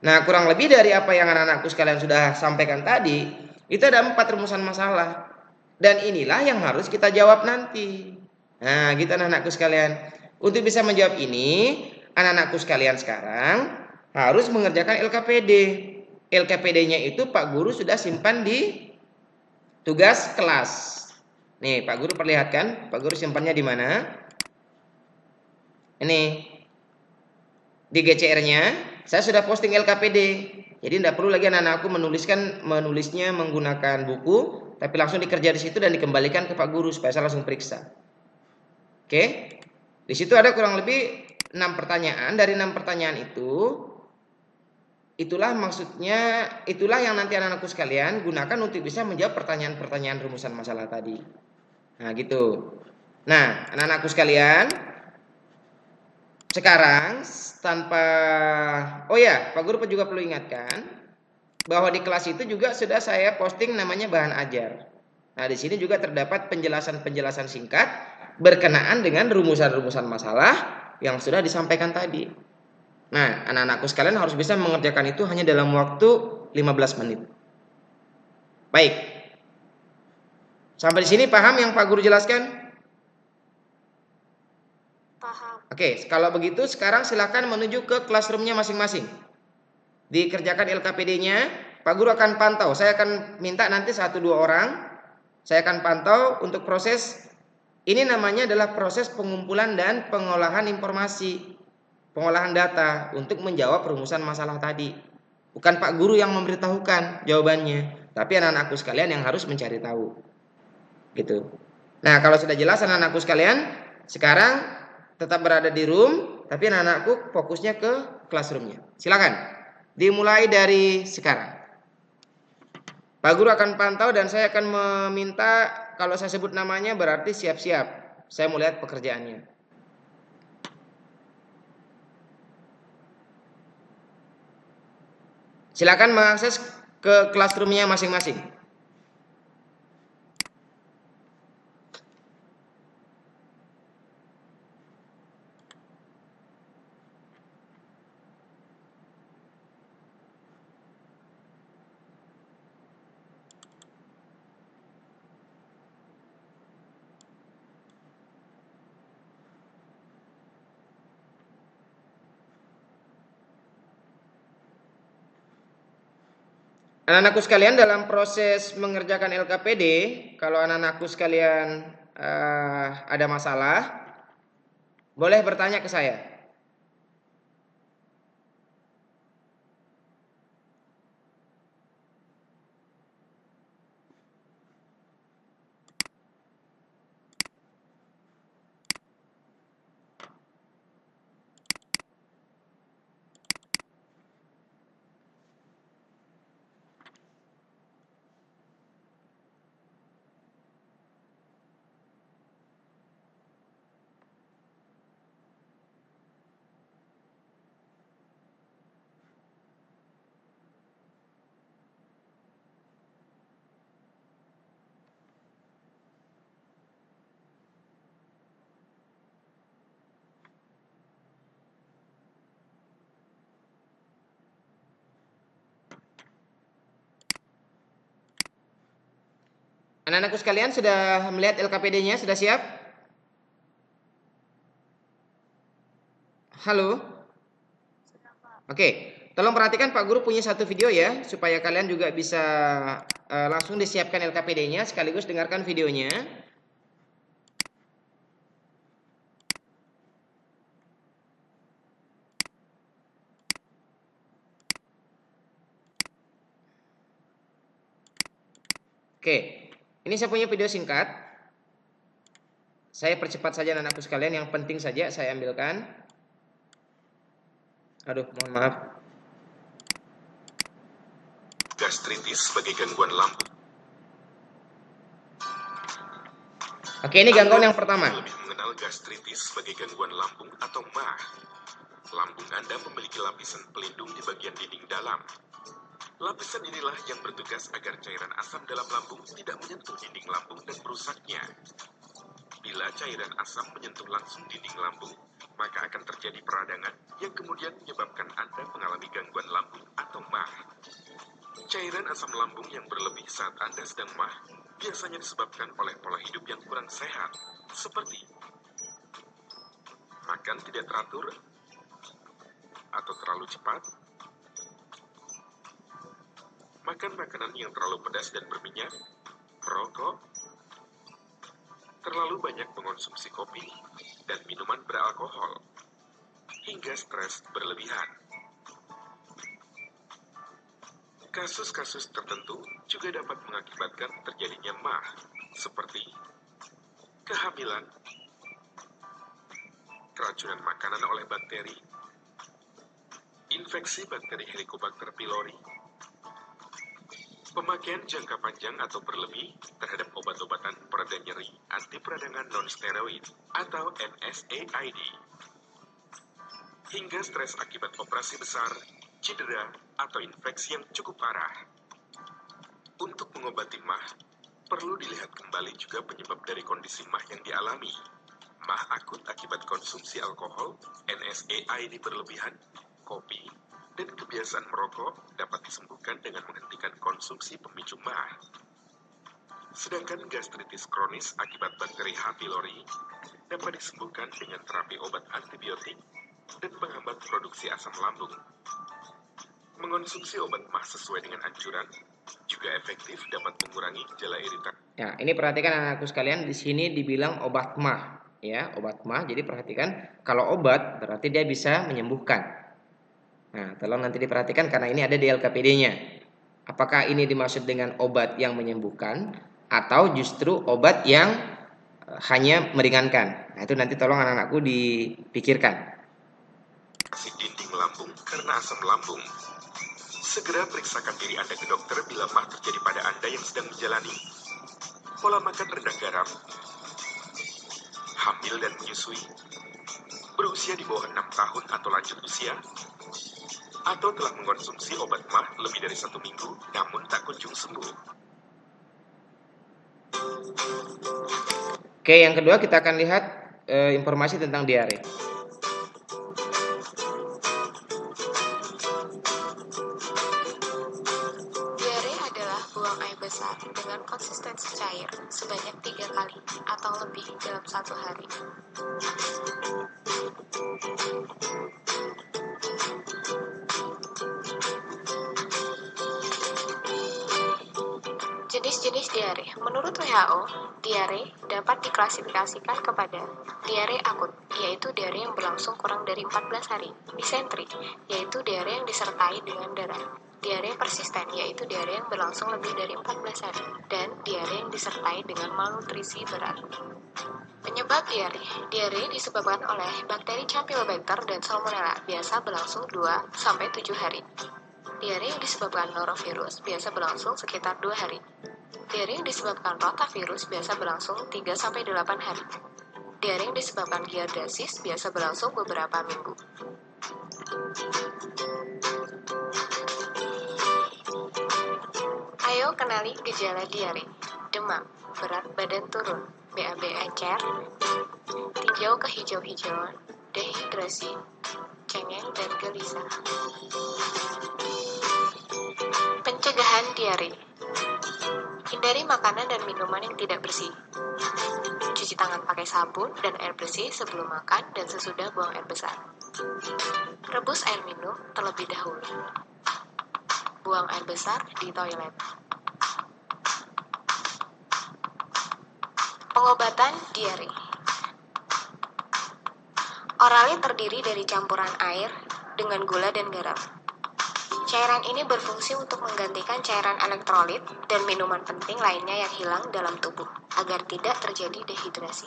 Speaker 1: Nah, kurang lebih dari apa yang anak-anakku sekalian sudah sampaikan tadi, itu ada 4 rumusan masalah. Dan inilah yang harus kita jawab nanti. Nah, gitu anak-anakku sekalian. Untuk bisa menjawab ini, anak-anakku sekalian sekarang harus mengerjakan LKPD. LKPD-nya itu Pak Guru sudah simpan di tugas kelas. Nih, Pak Guru perlihatkan, Pak Guru simpannya di mana? Ini di GCR-nya. Saya sudah posting LKPD. Jadi tidak perlu lagi anak-anakku menulisnya menggunakan buku, tapi langsung dikerja di situ dan dikembalikan ke Pak Guru supaya saya langsung periksa. Oke. Di situ ada kurang lebih 6 pertanyaan. Dari 6 pertanyaan itu, itulah yang nanti anak-anakku sekalian gunakan untuk bisa menjawab pertanyaan-pertanyaan rumusan masalah tadi. Nah, gitu. Nah, anak-anakku sekalian, sekarang Pak Guru juga perlu ingatkan bahwa di kelas itu juga sudah saya posting namanya bahan ajar. Nah, di sini juga terdapat penjelasan-penjelasan singkat berkenaan dengan rumusan-rumusan masalah yang sudah disampaikan tadi. Nah, anak-anakku sekalian harus bisa mengerjakan itu hanya dalam waktu 15 menit. Baik. Sampai di sini paham yang Pak Guru jelaskan?
Speaker 3: Paham.
Speaker 1: Oke, kalau begitu sekarang silakan menuju ke classroom-nya masing-masing. Dikerjakan LKPD-nya, Pak Guru akan pantau. Saya akan minta nanti 1-2 orang. Saya akan pantau untuk proses. Ini namanya adalah proses pengumpulan dan pengolahan informasi. Pengolahan data untuk menjawab rumusan masalah tadi. Bukan Pak Guru yang memberitahukan jawabannya, tapi anak-anakku sekalian yang harus mencari tahu. Gitu. Nah, kalau sudah jelas anak-anakku sekalian, sekarang tetap berada di room, tapi anak-anakku fokusnya ke classroom-nya. Silakan. Dimulai dari sekarang. Pak Guru akan pantau dan saya akan meminta kalau saya sebut namanya berarti siap-siap. Saya mau lihat pekerjaannya. Silakan mengakses ke classroom-nya masing-masing. Anak-anakku sekalian, dalam proses mengerjakan LKPD, kalau anak-anakku sekalian ada masalah, boleh bertanya ke saya. Anak-anakku sekalian sudah melihat LKPD-nya? Sudah siap? Halo? Oke, tolong perhatikan Pak Guru punya satu video ya, supaya kalian juga bisa langsung disiapkan LKPD-nya, sekaligus dengarkan videonya. Oke, ini saya punya video singkat. Saya percepat saja anak-anakku sekalian, yang penting saja saya ambilkan. Aduh, mohon maaf.
Speaker 4: Gastritis sebagai gangguan lambung.
Speaker 1: Oke, ini gangguan yang pertama.
Speaker 4: Lebih mengenal gastritis sebagai gangguan lambung atau MAH. Lambung Anda memiliki lapisan pelindung di bagian dinding dalam. Lapisan inilah yang bertugas agar cairan asam dalam lambung tidak menyentuh dinding lambung dan merusaknya. Bila cairan asam menyentuh langsung dinding lambung, maka akan terjadi peradangan yang kemudian menyebabkan Anda mengalami gangguan lambung atau MAH. Cairan asam lambung yang berlebih saat Anda sedang MAH biasanya disebabkan oleh pola hidup yang kurang sehat, seperti makan tidak teratur atau terlalu cepat, makan makanan yang terlalu pedas dan berminyak, merokok, terlalu banyak mengonsumsi kopi dan minuman beralkohol, hingga stres berlebihan. Kasus-kasus tertentu juga dapat mengakibatkan terjadinya MAH, seperti kehamilan, keracunan makanan oleh bakteri, infeksi bakteri Helicobacter pylori, pemakaian jangka panjang atau berlebih terhadap obat-obatan pereda nyeri anti peradangan non-steroid atau NSAID, hingga stres akibat operasi besar, cedera, atau infeksi yang cukup parah. Untuk mengobati MAH, perlu dilihat kembali juga penyebab dari kondisi MAH yang dialami. mah akut akibat konsumsi alkohol, NSAID berlebihan, kopi, dan kebiasaan merokok dapat disembuhkan dengan menghentikan konsumsi pemicu mah. Sedangkan gastritis kronis akibat bakteri H. pylori dapat disembuhkan dengan terapi obat antibiotik dan penghambat produksi asam lambung. Mengonsumsi obat mah sesuai dengan anjuran juga efektif dapat mengurangi gejala iritasi.
Speaker 1: Ya, ini perhatikan anak-anakku sekalian, di sini dibilang obat mah, ya, obat mah. Jadi perhatikan, kalau obat berarti dia bisa menyembuhkan. Nah, tolong nanti diperhatikan karena ini ada di LKPD-nya. Apakah ini dimaksud dengan obat yang menyembuhkan atau justru obat yang hanya meringankan? Nah, itu nanti tolong anak-anakku dipikirkan.
Speaker 4: Dinding lambung karena asam lambung. Segera periksakan diri Anda ke dokter bila mah terjadi pada Anda yang sedang menjalani pola makan rendah garam, hamil dan menyusui, berusia di bawah 6 tahun atau lanjut usia, atau telah mengkonsumsi obat mah lebih dari 1 minggu namun tak kunjung sembuh.
Speaker 1: Oke, yang kedua kita akan lihat informasi tentang diare.
Speaker 3: Diare adalah buang air besar dengan konsistensi cair sebanyak 3 kali atau lebih dalam 1 hari. Jenis-jenis diare. Menurut WHO, diare dapat diklasifikasikan kepada diare akut, yaitu diare yang berlangsung kurang dari 14 hari, disentri, yaitu diare yang disertai dengan darah, diare persisten, yaitu diare yang berlangsung lebih dari 14 hari, dan diare yang disertai dengan malnutrisi berat. Penyebab diare. Diare disebabkan oleh bakteri Campylobacter dan Salmonella, biasa berlangsung 2-7 hari. Diare yang disebabkan norovirus biasa berlangsung sekitar 2 hari. Diare yang disebabkan rotavirus biasa berlangsung 3-8 hari. Diare yang disebabkan giardiasis biasa berlangsung beberapa minggu. Ayo kenali gejala diare. Demam, berat badan turun, BAB encer, tinjau kehijau-hijauan, dehidrasi, cengeng dan gelisah. Pencegahan diare. Hindari makanan dan minuman yang tidak bersih. Cuci tangan pakai sabun dan air bersih sebelum makan dan sesudah buang air besar. Rebus air minum terlebih dahulu. Buang air besar di toilet. Pengobatan diare. Oralin terdiri dari campuran air dengan gula dan garam. Cairan ini berfungsi untuk menggantikan cairan elektrolit dan minuman penting lainnya yang hilang dalam tubuh, agar tidak terjadi dehidrasi.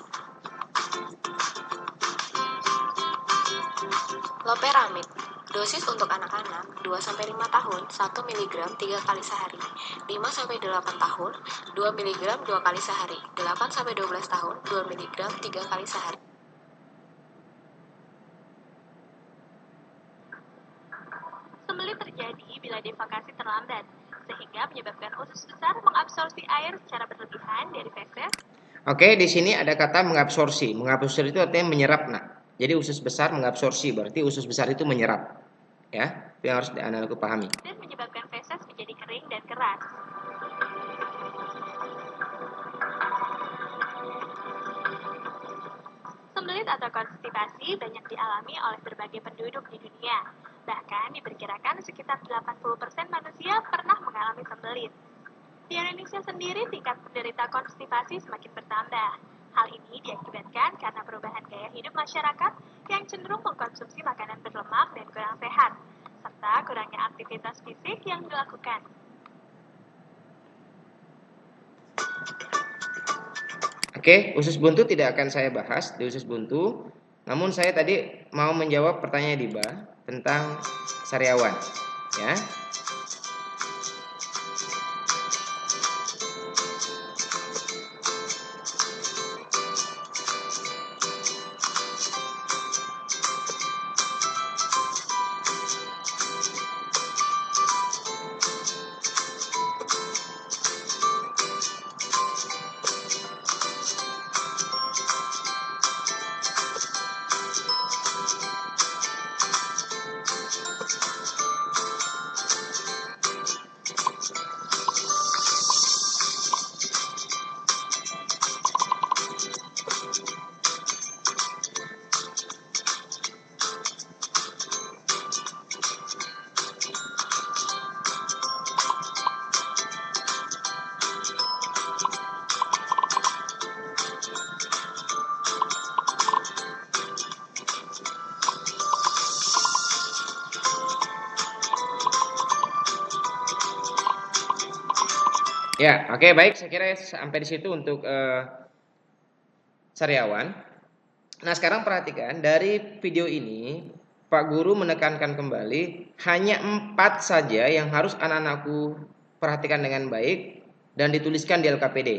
Speaker 3: Loperamid. Dosis untuk anak-anak 2-5 tahun 1 mg 3 kali sehari, 5-8 tahun 2 mg 2 kali sehari, 8-12 tahun 2 mg 3 kali sehari.
Speaker 5: Sembelit terjadi bila defekasi terlambat, sehingga menyebabkan usus besar mengabsorpsi air secara berlebihan dari feses.
Speaker 1: Oke, di sini ada kata mengabsorpsi. Mengabsorpsi itu artinya menyerap, nak. Jadi usus besar mengabsorpsi, berarti usus besar itu menyerap. Ya, itu yang harus anak-anakku pahami.
Speaker 5: Dan menyebabkan feses menjadi kering dan keras. Sembelit atau konstipasi banyak dialami oleh berbagai penduduk di dunia. Bahkan diperkirakan sekitar 80% manusia pernah mengalami sembelit. Di Indonesia sendiri tingkat penderita konstipasi semakin bertambah. Hal ini diakibatkan karena perubahan gaya hidup masyarakat yang cenderung mengkonsumsi makanan berlemak dan kurang sehat, serta kurangnya aktivitas fisik yang dilakukan.
Speaker 1: Oke, usus buntu tidak akan saya bahas di usus buntu. Namun saya tadi mau menjawab pertanyaan Diba tentang sariawan, ya. Ya, oke, baik. Saya kira sampai di situ untuk sariawan. Nah, sekarang perhatikan dari video ini, Pak Guru menekankan kembali hanya 4 saja yang harus anak-anakku perhatikan dengan baik dan dituliskan di LKPD.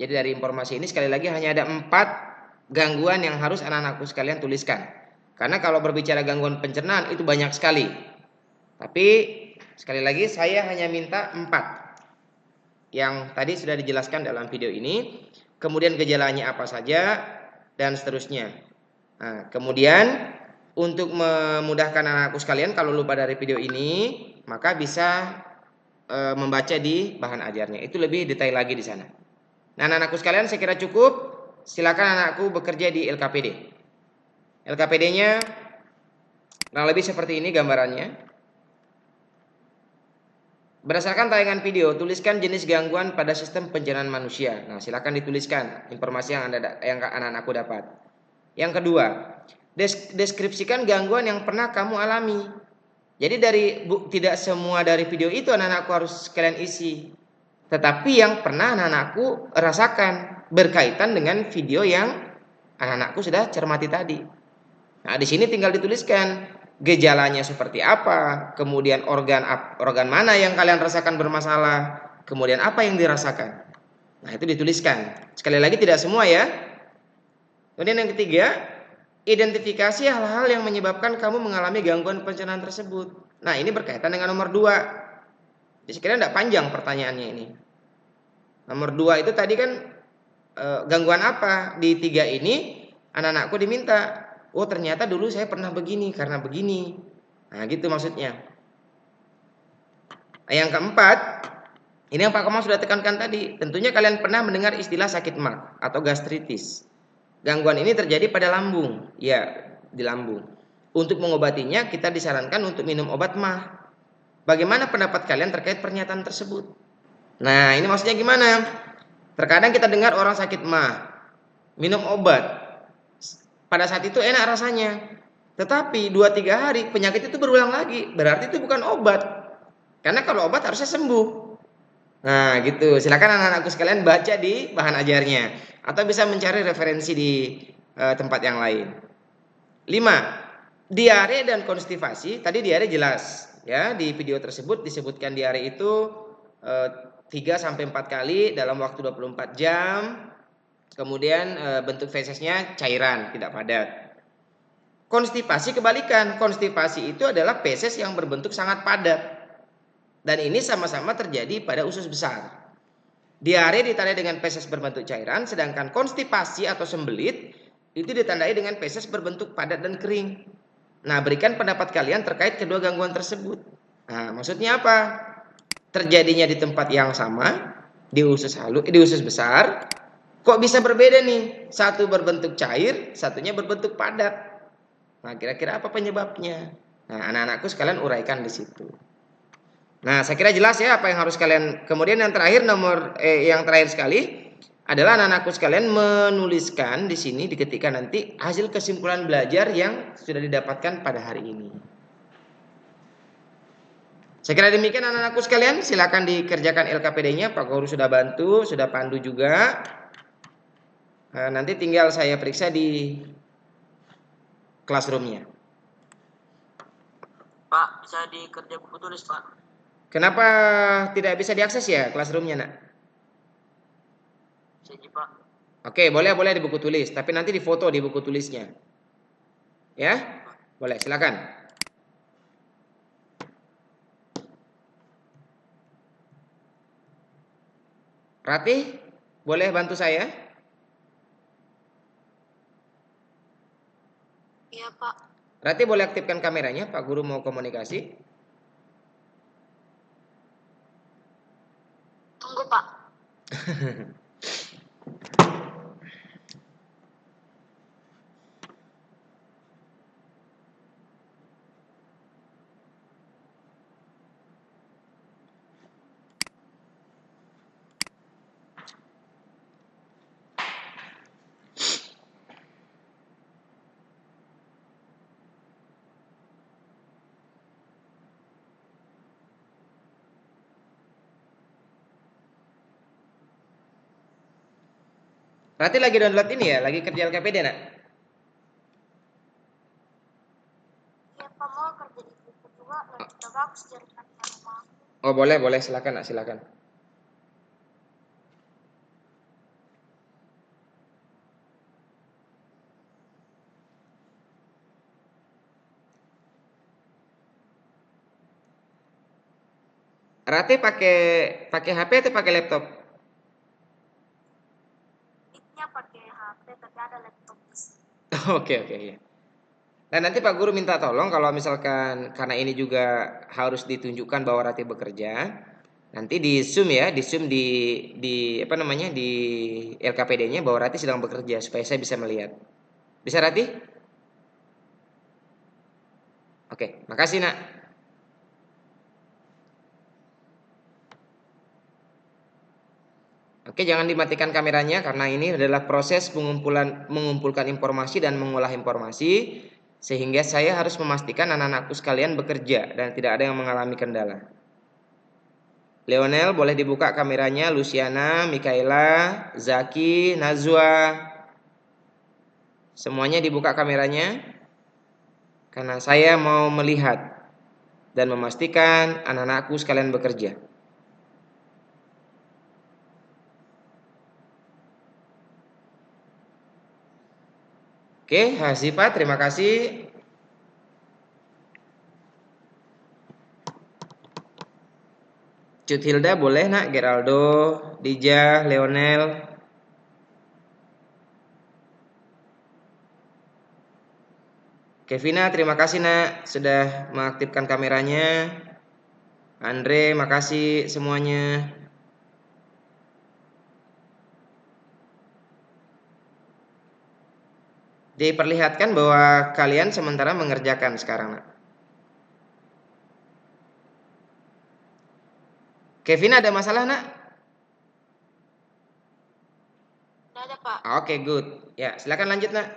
Speaker 1: Jadi dari informasi ini sekali lagi hanya ada 4 gangguan yang harus anak-anakku sekalian tuliskan. Karena kalau berbicara gangguan pencernaan itu banyak sekali. Tapi sekali lagi saya hanya minta 4 yang tadi sudah dijelaskan dalam video ini. Kemudian gejalanya apa saja dan seterusnya. Nah, kemudian untuk memudahkan anakku sekalian, kalau lupa dari video ini, maka bisa membaca di bahan ajarnya. Itu lebih detail lagi di sana. Nah, anakku sekalian, saya kira cukup. Silakan anakku bekerja di LKPD. LKPD-nya kurang lebih seperti ini gambarannya. Berdasarkan tayangan video, tuliskan jenis gangguan pada sistem pencernaan manusia. Nah, silakan dituliskan informasi yang anak-anakku dapat. Yang kedua, deskripsikan gangguan yang pernah kamu alami. Jadi tidak semua dari video itu anak-anakku harus kalian isi. Tetapi yang pernah anak-anakku rasakan berkaitan dengan video yang anak-anakku sudah cermati tadi. Nah, di sini tinggal dituliskan gejalanya seperti apa, kemudian organ mana yang kalian rasakan bermasalah, kemudian apa yang dirasakan. Nah, itu dituliskan. Sekali lagi tidak semua ya. Kemudian yang ketiga, identifikasi hal-hal yang menyebabkan kamu mengalami gangguan pencernaan tersebut. Nah, ini berkaitan dengan nomor 2. Jadi sekiranya tidak panjang pertanyaannya ini. Nomor 2 itu tadi kan gangguan apa? Di 3 ini anak-anakku diminta, oh ternyata dulu saya pernah begini karena begini. Nah gitu maksudnya. Yang keempat, ini yang Pak Komang sudah tekankan tadi. Tentunya kalian pernah mendengar istilah sakit MAG atau gastritis. Gangguan ini terjadi pada lambung. Ya, di lambung. Untuk mengobatinya kita disarankan untuk minum obat MAH. Bagaimana pendapat kalian terkait pernyataan tersebut? Nah ini maksudnya gimana? Terkadang kita dengar orang sakit MAH, minum obat. Pada saat itu enak rasanya. Tetapi 2-3 hari penyakit itu berulang lagi. Berarti itu bukan obat. Karena kalau obat harusnya sembuh. Nah gitu. Silakan anak-anakku sekalian baca di bahan ajarnya. Atau bisa mencari referensi di tempat yang lain. 5. Diare dan konstipasi. Tadi diare jelas. Ya, di video tersebut disebutkan diare itu 3-4 kali dalam waktu 24 jam. Kemudian bentuk fesesnya cairan, tidak padat. Konstipasi kebalikan. Konstipasi itu adalah feses yang berbentuk sangat padat. Dan ini sama-sama terjadi pada usus besar. Diare ditandai dengan feses berbentuk cairan, sedangkan konstipasi atau sembelit itu ditandai dengan feses berbentuk padat dan kering. Nah, berikan pendapat kalian terkait kedua gangguan tersebut. Nah, maksudnya apa? Terjadinya di tempat yang sama, di usus besar. Kok bisa berbeda nih? Satu berbentuk cair, satunya berbentuk padat. Nah, kira-kira apa penyebabnya? Nah, anak-anakku sekalian uraikan di situ. Nah, saya kira jelas ya apa yang harus kalian. Kemudian yang terakhir yang terakhir sekali adalah anak-anakku sekalian menuliskan di sini diketikkan nanti hasil kesimpulan belajar yang sudah didapatkan pada hari ini. Saya kira demikian anak-anakku sekalian, silakan dikerjakan LKPD-nya. Pak Guru sudah bantu, sudah pandu juga. Nanti tinggal saya periksa di classroom-nya.
Speaker 6: Pak, bisa dikerja buku tulis, Pak.
Speaker 1: Kenapa tidak bisa diakses ya classroom-nya, Nak?
Speaker 6: Sini, Pak.
Speaker 1: Oke, boleh di buku tulis, tapi nanti difoto di buku tulisnya. Ya? Boleh, silakan. Ratih, boleh bantu saya?
Speaker 3: Iya, Pak.
Speaker 1: Ratih boleh aktifkan kameranya, Pak Guru mau komunikasi.
Speaker 3: Tunggu, Pak.
Speaker 1: Rati lagi download ini ya, lagi kerja LKPD nak?
Speaker 3: Iya Pak, mau kerja di Twitter juga, kita bagus jaringannya rumah.
Speaker 1: Oh boleh, boleh, silakan nak, silakan. Rati pakai HP atau pakai laptop?
Speaker 3: Mic-nya pakai HP, tapi ada laptop di sini.
Speaker 1: Oke, oke, ya. Dan nanti Pak Guru minta tolong kalau misalkan karena ini juga harus ditunjukkan bahwa Rati bekerja, nanti di Zoom ya, di Zoom di apa namanya di LKPD-nya bahwa Rati sedang bekerja supaya saya bisa melihat. Bisa Rati? Oke, makasih nak. Oke, jangan dimatikan kameranya karena ini adalah proses mengumpulkan informasi dan mengolah informasi sehingga saya harus memastikan anak-anakku sekalian bekerja dan tidak ada yang mengalami kendala. Leonel boleh dibuka kameranya, Luciana, Mikaela, Zaki, Nazwa. Semuanya dibuka kameranya karena saya mau melihat dan memastikan anak-anakku sekalian bekerja. Oke, Hasifa, terima kasih. Cut Hilda boleh nak, Geraldo, Dija, Leonel. Kevina, terima kasih nak sudah mengaktifkan kameranya. Andre, makasih semuanya. Diperlihatkan bahwa kalian sementara mengerjakan sekarang nak. Kevina ada masalah nak?
Speaker 3: Tidak ada Pak.
Speaker 1: Oke, good. Ya, silakan lanjut nak.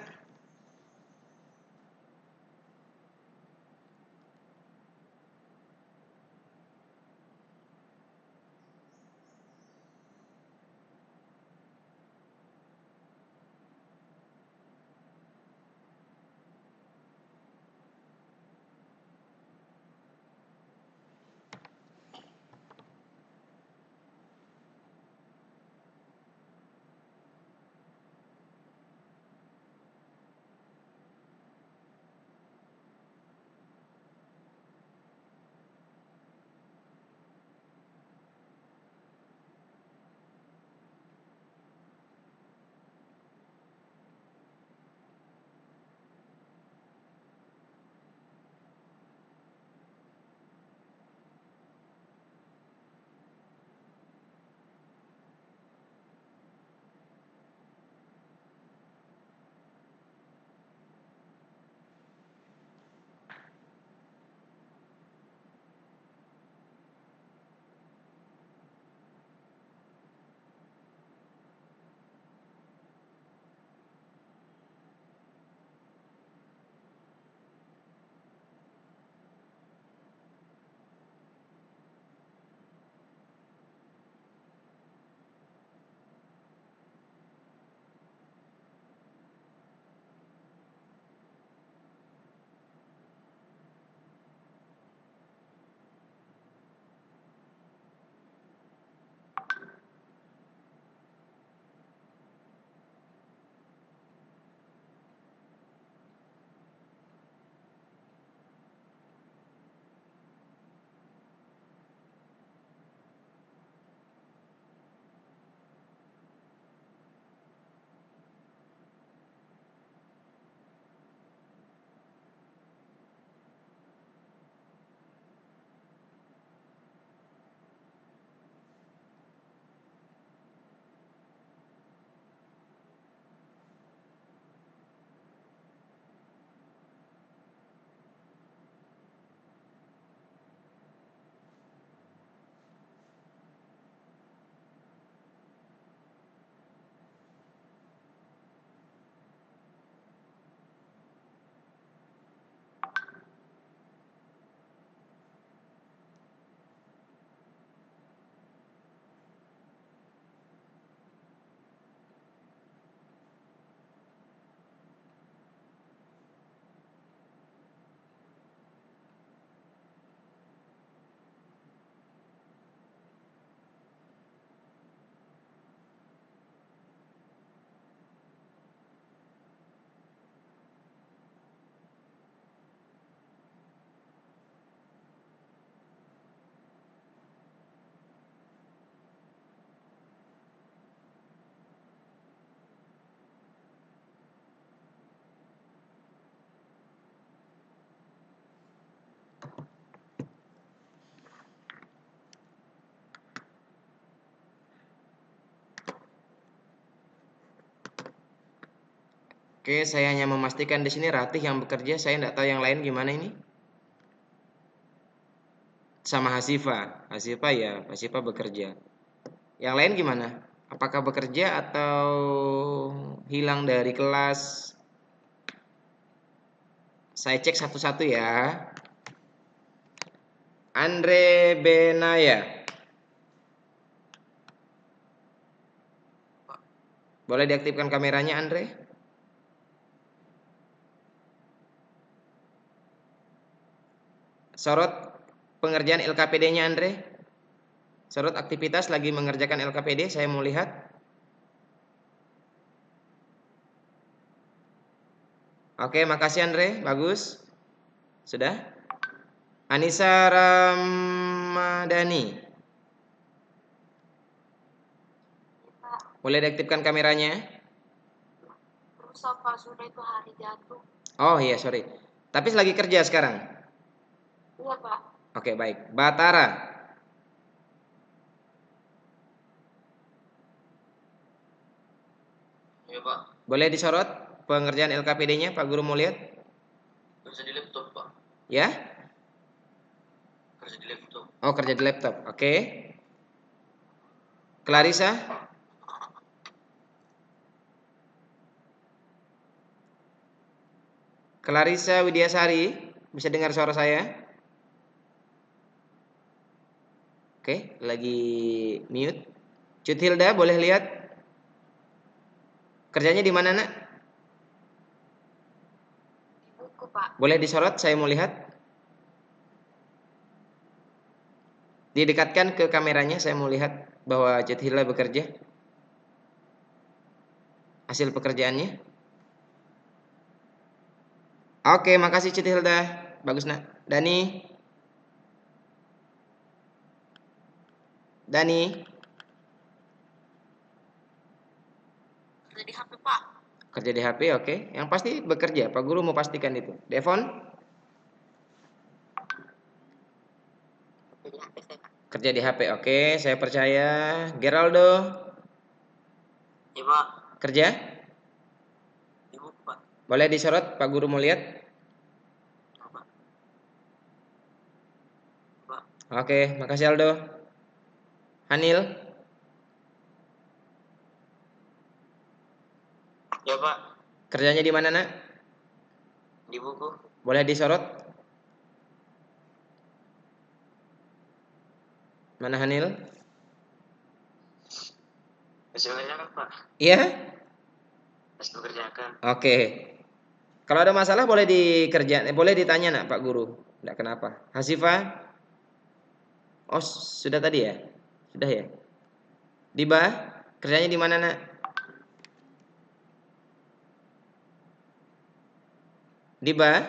Speaker 1: Oke, saya hanya memastikan di sini Ratih yang bekerja. Saya tidak tahu yang lain gimana ini. Sama Hasifa. Hasifa ya, Hasifa bekerja. Yang lain gimana? Apakah bekerja atau hilang dari kelas? Saya cek satu-satu ya. Andre Benaya. Boleh diaktifkan kameranya, Andre? Sorot pengerjaan LKPD-nya, Andre. Sorot aktivitas lagi mengerjakan LKPD, saya mau lihat. Oke, makasih Andre, bagus. Sudah? Anissa Ramadhani. Boleh diaktifkan kameranya?
Speaker 3: Rusak Pak, sudah itu hari jatuh.
Speaker 1: Oh iya, sorry. Tapi lagi kerja sekarang?
Speaker 3: Iya Pak.
Speaker 1: Oke, baik. Batara.
Speaker 6: Iya Pak.
Speaker 1: Boleh disorot pengerjaan LKPD-nya, Pak Guru mau lihat?
Speaker 6: Kerja di laptop Pak.
Speaker 1: Ya?
Speaker 6: Kerja di laptop.
Speaker 1: Oh, kerja di laptop. Oke. Clarissa? Clarissa Widiasari, bisa dengar suara saya? Oke, lagi mute. Cut Hilda, boleh lihat? Kerjanya di mana, Nak?
Speaker 3: Di buku Pak.
Speaker 1: Boleh disorot, saya mau lihat. Didekatkan ke kameranya, saya mau lihat bahwa Cut Hilda bekerja. Hasil pekerjaannya. Oke, makasih Cut Hilda. Bagus, Nak. Dani.
Speaker 6: Kerja di HP Pak.
Speaker 1: Kerja di HP, oke. Yang pasti bekerja, Pak Guru mau pastikan itu. Devon?
Speaker 6: Kerja di HP saya Pak.
Speaker 1: Kerja di HP, oke. Saya percaya. Geraldo?
Speaker 6: Iya Pak.
Speaker 1: Kerja?
Speaker 6: Di buku Pak.
Speaker 1: Boleh disorot, Pak Guru mau lihat?
Speaker 6: Pak. Pak.
Speaker 1: Oke, makasih Aldo. Hanil?
Speaker 6: Ya Pak.
Speaker 1: Kerjanya di mana, Nak?
Speaker 6: Di buku.
Speaker 1: Boleh disorot? Mana Hanil?
Speaker 6: Masih mengerjakan Pak.
Speaker 1: Iya?
Speaker 6: Masih mengerjakan.
Speaker 1: Oke. Kalau ada masalah boleh boleh ditanya, Nak, Pak Guru. Tidak kenapa. Hasifa? Oh, sudah tadi ya? Sudah ya? Diba? Kerjanya di mana, Nak? Diba?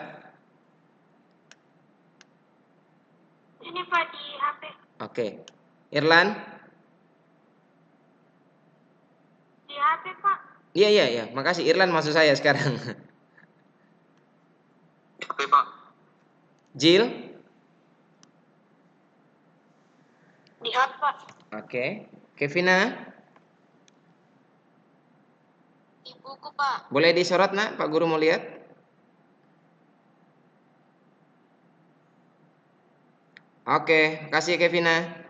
Speaker 5: Ini Pak di HP.
Speaker 1: Oke. Irlan?
Speaker 5: Di HP Pak.
Speaker 1: Iya. Makasih. Irlan maksud saya sekarang.
Speaker 6: Di HP Pak.
Speaker 1: Jill?
Speaker 3: Di HP Pak.
Speaker 1: Oke. Kevina?
Speaker 3: Di buku Pak.
Speaker 1: Boleh disorot, Nak? Pak Guru mau lihat. Oke, makasih Kevina.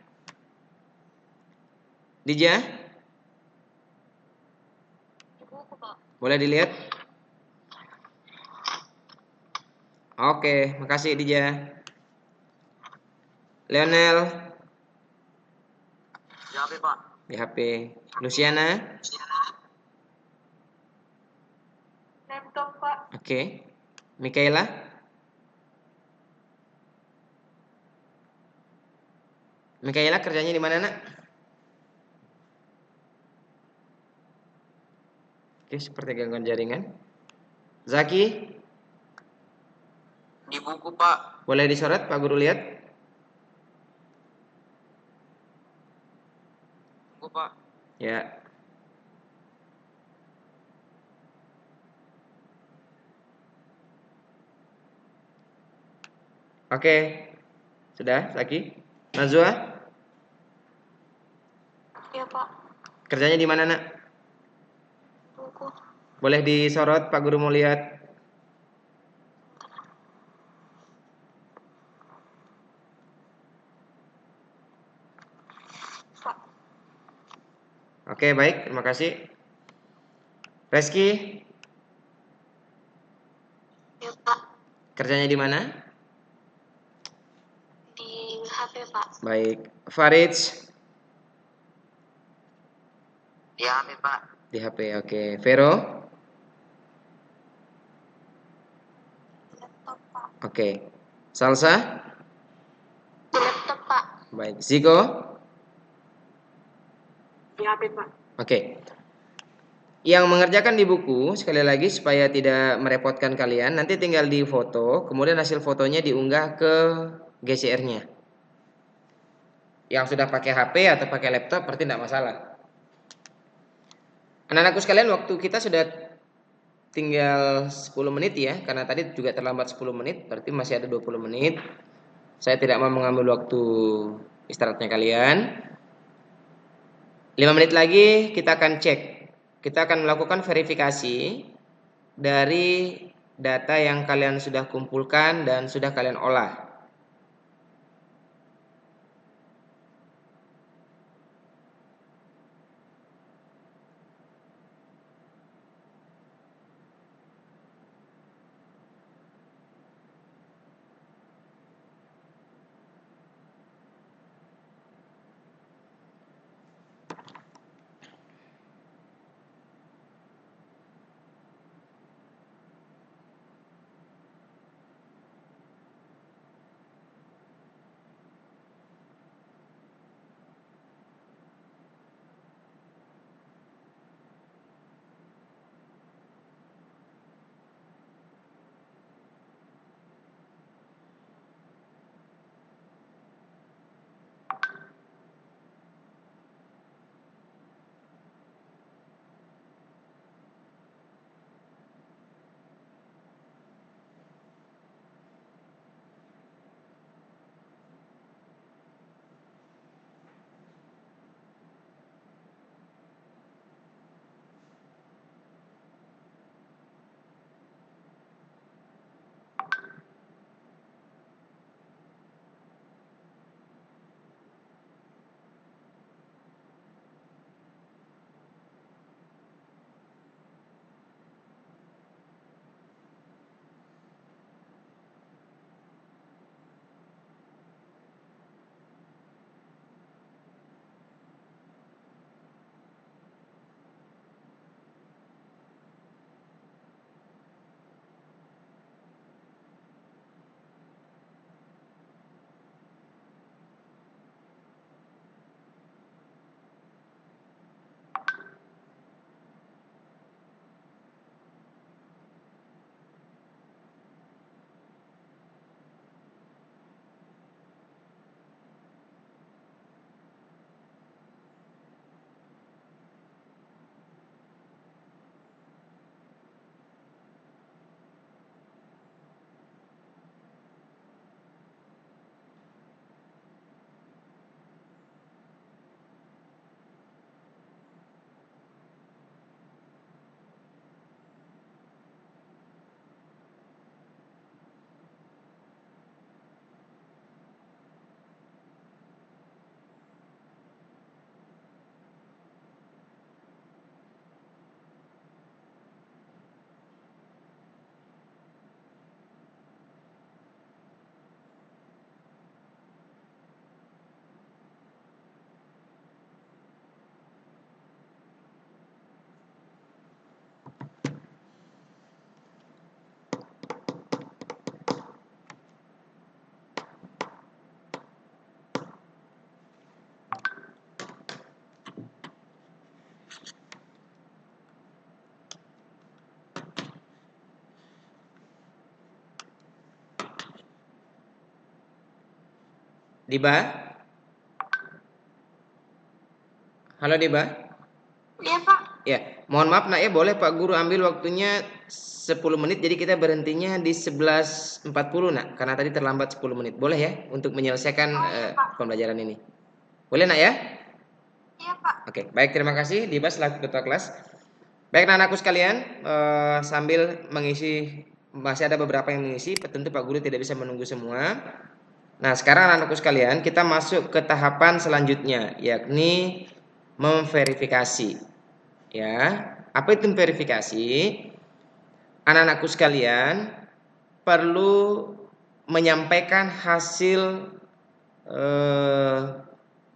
Speaker 1: Dija?
Speaker 3: Di buku Pak.
Speaker 1: Boleh dilihat? Oke, makasih Dija. Leonel?
Speaker 6: Di HP Pak.
Speaker 1: Di HP. Luciana?
Speaker 5: Laptop Pak.
Speaker 1: Oke. Mikaela? Mikaela kerjanya di mana, Nak? Oke, seperti gangguan jaringan. Zaki?
Speaker 6: Di buku Pak.
Speaker 1: Boleh disorot, Pak Guru lihat?
Speaker 6: Buku Pak.
Speaker 1: Ya. Oke. Sudah, Zaki? Nazwa?
Speaker 3: Iya Pak.
Speaker 1: Kerjanya di mana, Nak?
Speaker 3: Buku.
Speaker 1: Boleh disorot, Pak Guru mau lihat.
Speaker 3: Pak.
Speaker 1: Oke, baik, terima kasih. Reski,
Speaker 3: Ya, Pak.
Speaker 1: kerjanya di mana?
Speaker 3: Di HP, Pak.
Speaker 1: Baik. Farid,
Speaker 6: Di HP, Pak.
Speaker 1: di HP, oke. Vero,
Speaker 3: Laptop, Pak.
Speaker 1: oke. Salsa,
Speaker 3: Di laptop, Pak.
Speaker 1: baik. Ziko,
Speaker 2: Di HP, Pak.
Speaker 1: oke. Yang mengerjakan di buku, sekali lagi supaya tidak merepotkan kalian, nanti tinggal di foto, kemudian hasil fotonya diunggah ke GCR-nya. Yang sudah pakai HP atau pakai laptop berarti tidak masalah. Anak-anakku sekalian, waktu kita sudah tinggal 10 menit ya, karena tadi juga terlambat 10 menit, berarti masih ada 20 menit. Saya tidak mau mengambil waktu istirahatnya kalian. 5 menit lagi kita akan cek. Kita akan melakukan verifikasi dari data yang kalian sudah kumpulkan dan sudah kalian olah. Diba? Halo Diba?
Speaker 3: Iya, Pak.
Speaker 1: Ya, mohon maaf nak ya, boleh Pak Guru ambil waktunya 10 menit, jadi kita berhentinya di 11.40 nak, karena tadi terlambat 10 menit. Boleh ya untuk menyelesaikan pembelajaran ini? Boleh nak ya?
Speaker 3: Iya, Pak.
Speaker 1: Oke, baik, terima kasih Diba selaku ketua kelas. Baik anak-anakku sekalian, sambil mengisi, masih ada beberapa yang mengisi, tentu Pak Guru tidak bisa menunggu semua. Nah, sekarang anak-anakku sekalian, kita masuk ke tahapan selanjutnya, yakni memverifikasi. Ya, apa itu memverifikasi? Anak-anakku sekalian perlu menyampaikan hasil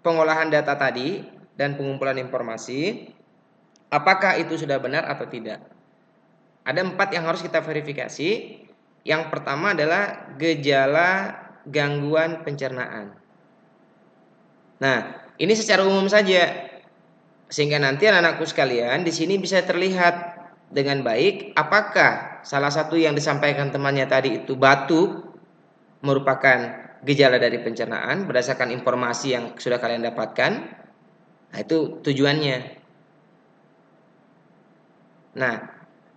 Speaker 1: pengolahan data tadi dan pengumpulan informasi. Apakah itu sudah benar atau tidak? Ada 4 yang harus kita verifikasi. Yang pertama adalah gejala gangguan pencernaan. Nah, ini secara umum saja, sehingga nanti anak-anakku sekalian di sini bisa terlihat dengan baik apakah salah satu yang disampaikan temannya tadi itu batuk merupakan gejala dari pencernaan berdasarkan informasi yang sudah kalian dapatkan. Nah, itu tujuannya. Nah,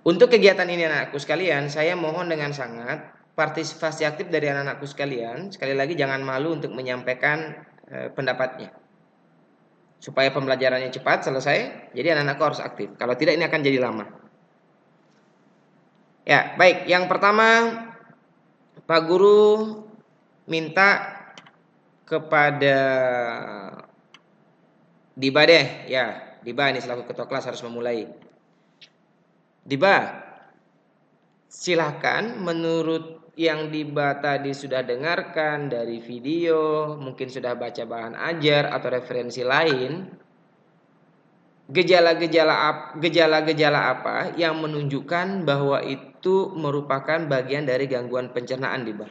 Speaker 1: untuk kegiatan ini anak-anakku sekalian, saya mohon dengan sangat partisipasi aktif dari anak-anakku sekalian. Sekali lagi jangan malu untuk menyampaikan pendapatnya. Supaya pembelajarannya cepat selesai, jadi anak-anakku harus aktif. Kalau tidak ini akan jadi lama. Ya, baik. Yang pertama, Pak Guru minta kepada Diba deh. Ya, Diba ini selaku ketua kelas harus memulai. Diba, silahkan menurut yang Diba tadi sudah dengarkan dari video, mungkin sudah baca bahan ajar atau referensi lain, gejala-gejala apa yang menunjukkan bahwa itu merupakan bagian dari gangguan pencernaan, Diba?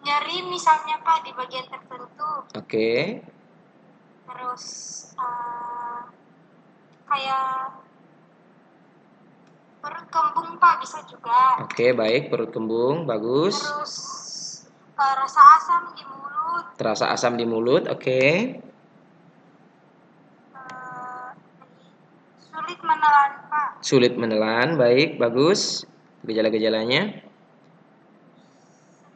Speaker 3: Nyeri misalnya Pak di bagian tertentu.
Speaker 1: Oke.
Speaker 3: Terus kayak perut kembung Pak bisa juga.
Speaker 1: Oke, baik, perut kembung, bagus.
Speaker 3: Terus rasa asam di mulut.
Speaker 1: Terasa asam di mulut, oke.
Speaker 3: Sulit menelan Pak.
Speaker 1: Sulit menelan, baik, bagus. Gejala-gejalanya.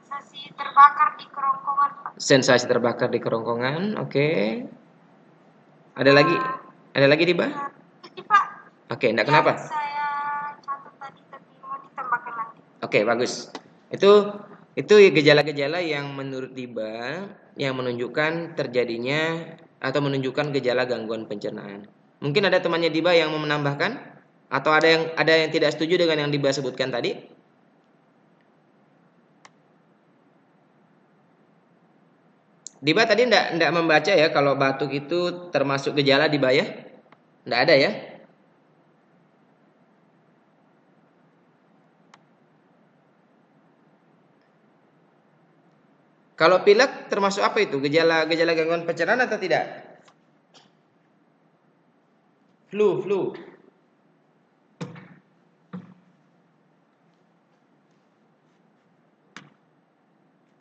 Speaker 3: Sensasi terbakar di kerongkongan Pak.
Speaker 1: Sensasi terbakar di kerongkongan, oke. Ada lagi? Ada lagi, Diba?
Speaker 3: Ini Pak.
Speaker 1: Oke, enggak kenapa?
Speaker 3: Saya catat tadi tapi mau ditambahkan nanti.
Speaker 1: Oke, bagus. Itu gejala-gejala yang menurut Diba yang menunjukkan terjadinya atau menunjukkan gejala gangguan pencernaan. Mungkin ada temannya Diba yang mau menambahkan atau ada yang tidak setuju dengan yang Diba sebutkan tadi? Diba tadi enggak membaca ya kalau batuk itu termasuk gejala, Diba ya? Enggak ada ya? Kalau pilek termasuk apa itu? Gejala gangguan pencernaan atau tidak? Flu.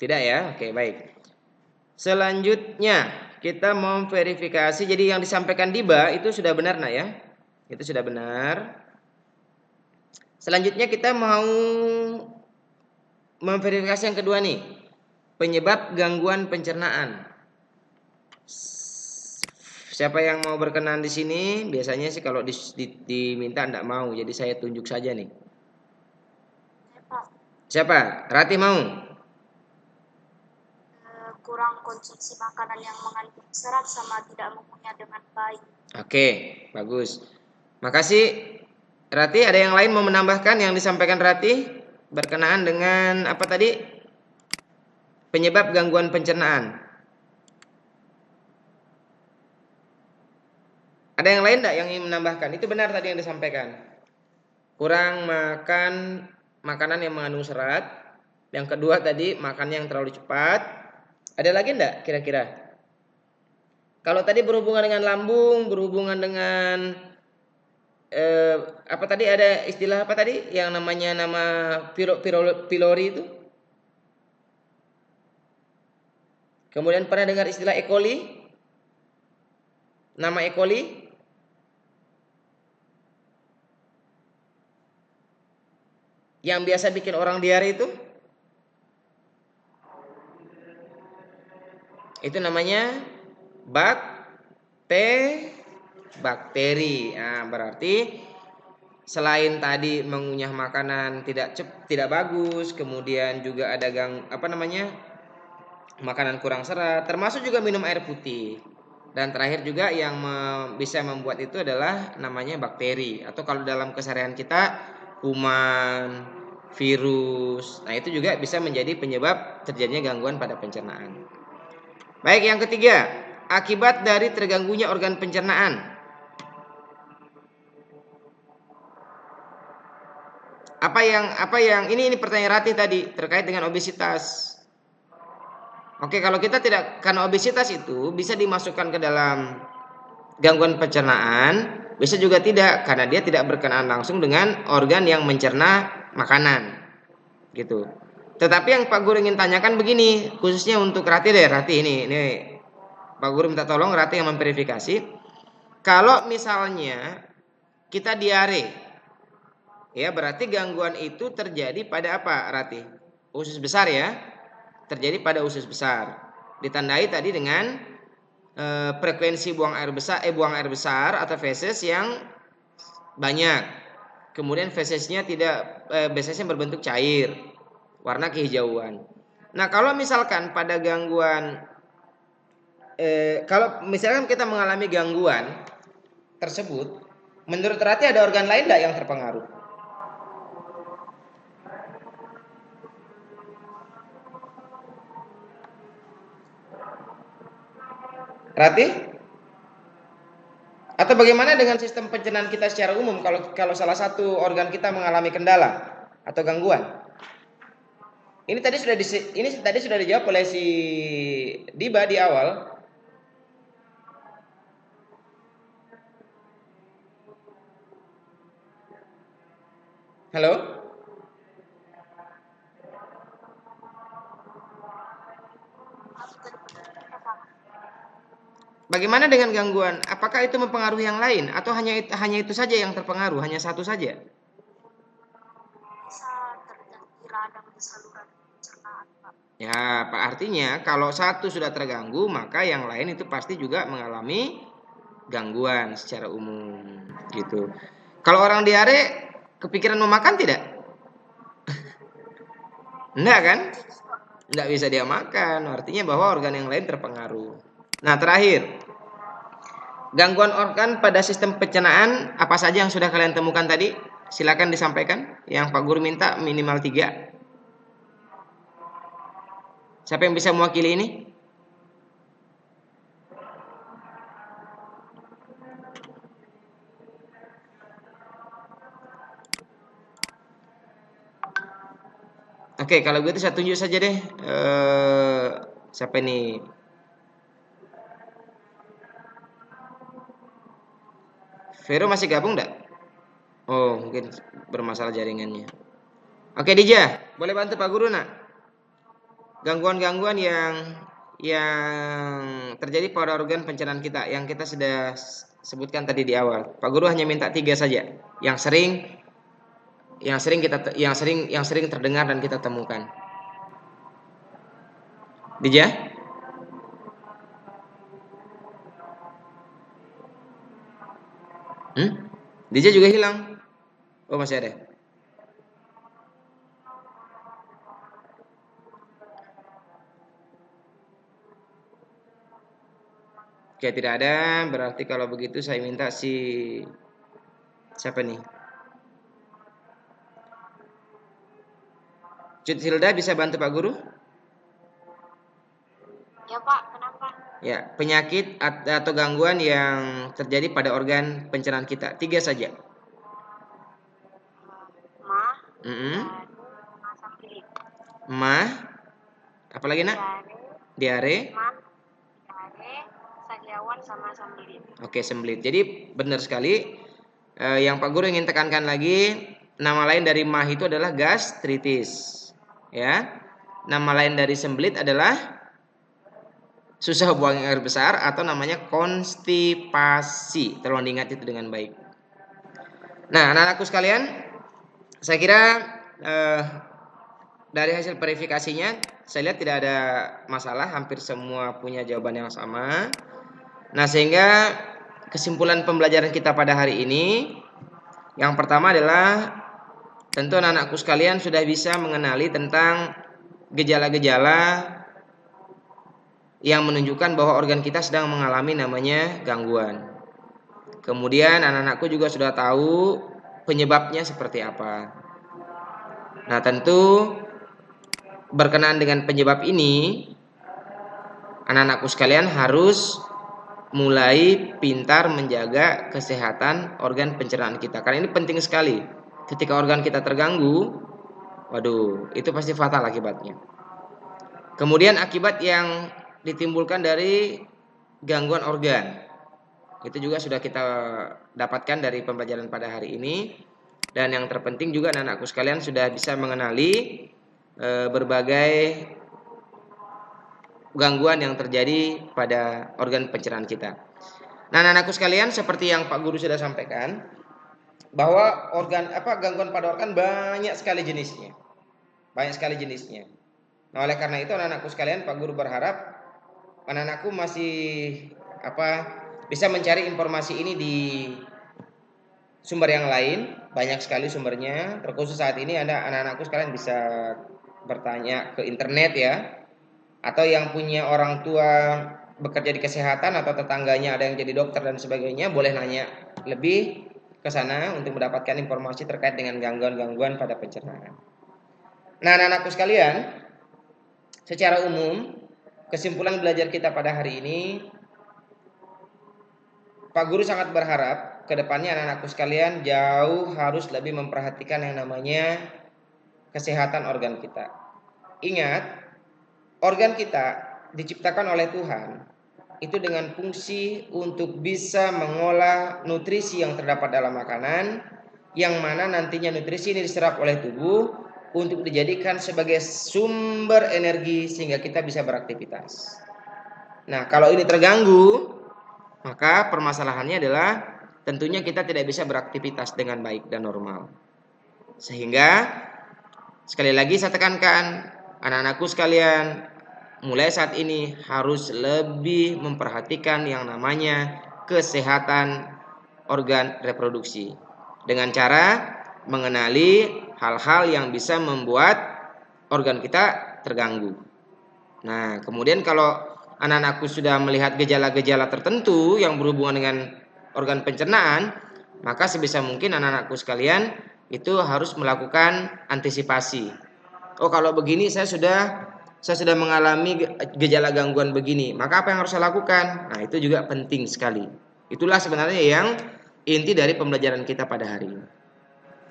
Speaker 1: Tidak ya? Oke, baik. Selanjutnya kita mau verifikasi. Jadi yang disampaikan Diba itu sudah benar, nak ya? Itu sudah benar. Selanjutnya kita mau memverifikasi yang kedua nih. Penyebab gangguan pencernaan. Siapa yang mau berkenan di sini? Biasanya sih kalau diminta enggak mau, jadi saya tunjuk saja nih. Siapa? Rati mau?
Speaker 3: Kurang konsumsi makanan yang mengandung serat sama tidak mengunyah dengan baik.
Speaker 1: Oke, bagus. Makasih. Rati, ada yang lain mau menambahkan yang disampaikan Rati berkenaan dengan apa tadi? Penyebab gangguan pencernaan. Ada yang lain enggak yang ingin menambahkan? Itu benar tadi yang disampaikan. Kurang makan makanan yang mengandung serat. Yang kedua tadi makan yang terlalu cepat. Ada lagi enggak kira-kira? Kalau tadi berhubungan dengan lambung, berhubungan dengan apa tadi, ada istilah apa tadi yang namanya nama pylori itu? Kemudian pernah dengar istilah E. coli? Nama E. coli? Yang biasa bikin orang diare itu? Itu namanya bakteri. Nah, berarti selain tadi mengunyah makanan tidak bagus, kemudian juga ada makanan kurang serat, termasuk juga minum air putih. Dan terakhir juga yang bisa membuat itu adalah namanya bakteri, atau kalau dalam keseharian kita kuman, virus. Nah, itu juga bisa menjadi penyebab terjadinya gangguan pada pencernaan. Baik, yang ketiga, akibat dari terganggunya organ pencernaan. Apa yang ini pertanyaan Ratih tadi terkait dengan obesitas. Oke, kalau kita karena obesitas itu bisa dimasukkan ke dalam gangguan pencernaan, bisa juga tidak, karena dia tidak berkenaan langsung dengan organ yang mencerna makanan, gitu. Tetapi yang Pak Guru ingin tanyakan begini, khususnya untuk Ratih ini Pak Guru minta tolong Ratih yang memverifikasi. Kalau misalnya kita diare, ya berarti gangguan itu terjadi pada apa, Ratih? Usus besar ya, terjadi pada usus besar. Ditandai tadi dengan frekuensi buang air besar atau feses yang banyak. Kemudian fesesnya fesesnya berbentuk cair, warna kehijauan. Nah, kalau misalkan pada gangguan kalau misalkan kita mengalami gangguan tersebut, menurut Ratih ada organ lain enggak yang terpengaruh? Ratih? Atau bagaimana dengan sistem pencernaan kita secara umum kalau salah satu organ kita mengalami kendala atau gangguan? Ini tadi sudah dijawab oleh si Diba di awal. Halo? Bagaimana dengan gangguan? Apakah itu mempengaruhi yang lain atau hanya itu saja yang terpengaruh, hanya satu saja?
Speaker 3: Bisa terjadi radang di saluran pencernaan, Pak.
Speaker 1: Ya, Pak, artinya kalau satu sudah terganggu, maka yang lain itu pasti juga mengalami gangguan secara umum, gitu. Kalau orang diare kepikiran mau makan tidak? Enggak kan? Enggak bisa dia makan, artinya bahwa organ yang lain terpengaruh. Nah, terakhir, gangguan organ pada sistem pencernaan apa saja yang sudah kalian temukan tadi? Silakan disampaikan. Yang Pak Guru minta minimal 3. Siapa yang bisa mewakili ini? Oke, kalau gitu saya tunjuk saja deh. Siapa ini? Vero masih gabung enggak? Oh, mungkin bermasalah jaringannya. Oke, Dija, boleh bantu Pak Guru nak? Gangguan-gangguan yang terjadi pada organ pencernaan kita yang kita sudah sebutkan tadi di awal. Pak Guru hanya minta 3 saja yang sering terdengar dan kita temukan. Dija? Dija juga hilang. Oh, masih ada. Oke, tidak ada. Berarti kalau begitu saya minta siapa nih? Cut Hilda bisa bantu Pak Guru?
Speaker 3: Ya, Pak, kenapa?
Speaker 1: Ya, penyakit atau gangguan yang terjadi pada organ pencernaan kita. 3 saja. Mah. Apalagi nak? Diare.
Speaker 3: Sagiawan sama sembelit.
Speaker 1: Oke, sembelit. Jadi benar sekali. Yang Pak Guru ingin tekankan lagi, nama lain dari mah itu adalah gastritis. Ya. Nama lain dari sembelit adalah susah buang air besar atau namanya konstipasi. Tolong diingat itu dengan baik. Nah, anak-anakku sekalian, saya kira dari hasil verifikasinya saya lihat tidak ada masalah, hampir semua punya jawaban yang sama. Nah, sehingga kesimpulan pembelajaran kita pada hari ini, yang pertama adalah tentu anak-anakku sekalian sudah bisa mengenali tentang gejala-gejala yang menunjukkan bahwa organ kita sedang mengalami namanya gangguan. Kemudian anak-anakku juga sudah tahu penyebabnya seperti apa. Nah, tentu berkenaan dengan penyebab ini, anak-anakku sekalian harus mulai pintar menjaga kesehatan organ pencernaan kita. Karena ini penting sekali. Ketika organ kita terganggu, waduh, itu pasti fatal akibatnya. Kemudian akibat yang ditimbulkan dari gangguan organ, itu juga sudah kita dapatkan dari pembelajaran pada hari ini. Dan yang terpenting juga anak-anakku sekalian sudah bisa mengenali berbagai gangguan yang terjadi pada organ pencernaan kita. Nah, anak-anakku sekalian, seperti yang Pak Guru sudah sampaikan, bahwa gangguan pada organ banyak sekali jenisnya. Nah, oleh karena itu anak-anakku sekalian, Pak Guru berharap anak-anakku masih bisa mencari informasi ini di sumber yang lain. Banyak sekali sumbernya. Terkhusus saat ini anak-anakku sekalian bisa bertanya ke internet ya, atau yang punya orang tua bekerja di kesehatan atau tetangganya ada yang jadi dokter dan sebagainya, boleh nanya lebih ke sana untuk mendapatkan informasi terkait dengan gangguan-gangguan pada pencernaan. Nah, anak-anakku sekalian, secara umum kesimpulan belajar kita pada hari ini, Pak Guru sangat berharap ke depannya anak-anakku sekalian jauh harus lebih memperhatikan yang namanya kesehatan organ kita. Ingat, organ kita diciptakan oleh Tuhan itu dengan fungsi untuk bisa mengolah nutrisi yang terdapat dalam makanan, yang mana nantinya nutrisi ini diserap oleh tubuh untuk dijadikan sebagai sumber energi sehingga kita bisa beraktivitas. Nah, kalau ini terganggu, maka permasalahannya adalah tentunya kita tidak bisa beraktivitas dengan baik dan normal. Sehingga sekali lagi saya tekankan, anak-anakku sekalian, mulai saat ini harus lebih memperhatikan yang namanya kesehatan organ reproduksi dengan cara mengenali hal-hal yang bisa membuat organ kita terganggu. Nah, kemudian kalau anak-anakku sudah melihat gejala-gejala tertentu yang berhubungan dengan organ pencernaan, maka sebisa mungkin anak-anakku sekalian itu harus melakukan antisipasi. Oh, kalau begini saya sudah mengalami gejala gangguan begini, maka apa yang harus saya lakukan? Nah, itu juga penting sekali. Itulah sebenarnya yang inti dari pembelajaran kita pada hari ini.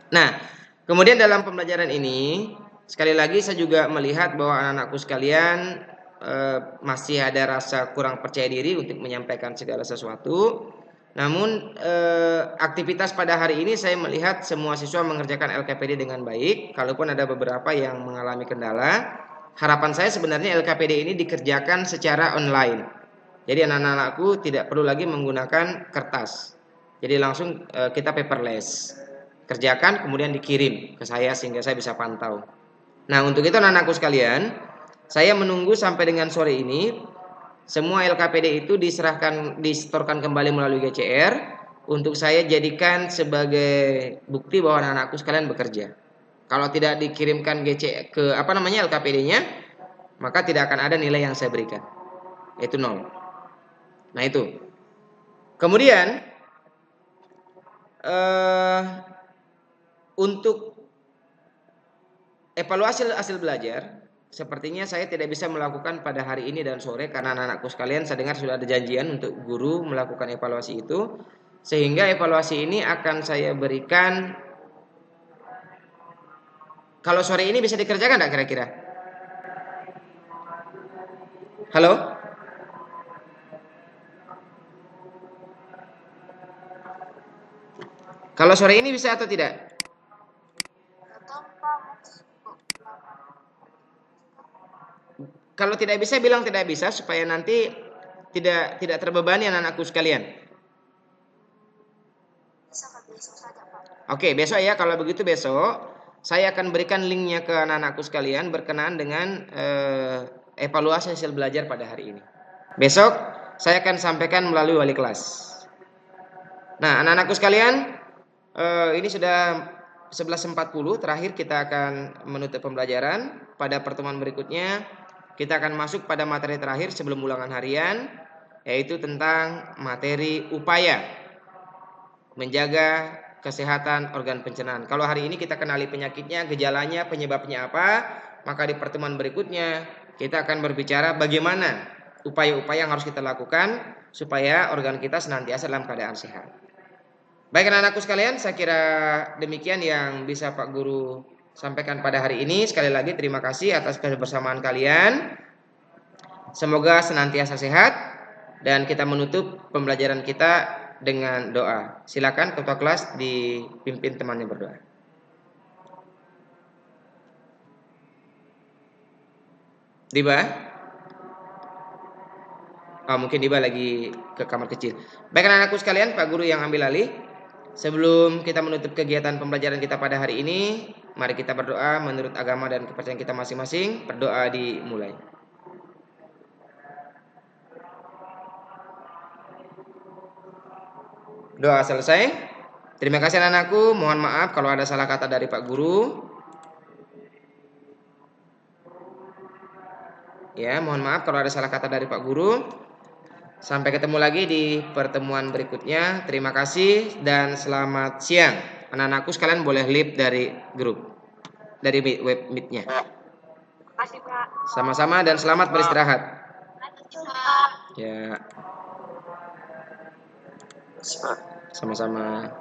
Speaker 1: Nah, kemudian dalam pembelajaran ini, sekali lagi saya juga melihat bahwa anak-anakku sekalian masih ada rasa kurang percaya diri untuk menyampaikan segala sesuatu. Namun aktivitas pada hari ini saya melihat semua siswa mengerjakan LKPD dengan baik. Kalaupun ada beberapa yang mengalami kendala, harapan saya sebenarnya LKPD ini dikerjakan secara online. Jadi anak-anakku tidak perlu lagi menggunakan kertas. Jadi langsung kita paperless. Kerjakan kemudian dikirim ke saya sehingga saya bisa pantau. Nah, untuk itu anak-anakku sekalian, saya menunggu sampai dengan sore ini semua LKPD itu disetorkan kembali melalui GCR untuk saya jadikan sebagai bukti bahwa anak-anakku sekalian bekerja. Kalau tidak dikirimkan LKPD-nya, maka tidak akan ada nilai yang saya berikan. Itu 0. Nah, itu. Kemudian untuk evaluasi hasil belajar, sepertinya saya tidak bisa melakukan pada hari ini dan sore karena anak-anakku sekalian saya dengar sudah ada janjian untuk guru melakukan evaluasi itu. Sehingga evaluasi ini akan saya berikan, kalau sore ini bisa dikerjakan enggak kira-kira? Halo? Kalau sore ini bisa atau tidak? Kalau tidak bisa bilang tidak bisa supaya nanti tidak terbebani anak-anakku sekalian. Oke, besok ya. Kalau begitu besok saya akan berikan linknya ke anak-anakku sekalian berkenaan dengan evaluasi hasil belajar pada hari ini. Besok saya akan sampaikan melalui wali kelas. Nah, anak-anakku sekalian, ini sudah 11.40, terakhir kita akan menutup pembelajaran. Pada pertemuan berikutnya kita akan masuk pada materi terakhir sebelum ulangan harian, yaitu tentang materi upaya menjaga kesehatan organ pencernaan. Kalau hari ini kita kenali penyakitnya, gejalanya, penyebabnya apa, maka di pertemuan berikutnya kita akan berbicara bagaimana upaya-upaya yang harus kita lakukan supaya organ kita senantiasa dalam keadaan sehat. Baik anak-anakku sekalian, saya kira demikian yang bisa Pak Guru sampaikan pada hari ini. Sekali lagi terima kasih atas kebersamaan kalian. Semoga senantiasa sehat dan kita menutup pembelajaran kita dengan doa. Silakan ketua kelas dipimpin temannya berdoa. Diba? Oh, mungkin Diba lagi ke kamar kecil. Baik anak-anakku sekalian, Pak Guru yang ambil alih. Sebelum kita menutup kegiatan pembelajaran kita pada hari ini, mari kita berdoa menurut agama dan kepercayaan kita masing-masing. Berdoa dimulai. Doa selesai. Terima kasih anak-anakku. Mohon maaf kalau ada salah kata dari Pak Guru. Ya, mohon maaf kalau ada salah kata dari Pak Guru. Sampai ketemu lagi di pertemuan berikutnya. Terima kasih dan selamat siang. Anak-anakku sekalian boleh leave dari grup, dari web meet-nya.
Speaker 5: Terima kasih, Pak.
Speaker 1: Sama-sama dan selamat beristirahat.
Speaker 3: Pak.
Speaker 1: Ya. Sama-sama.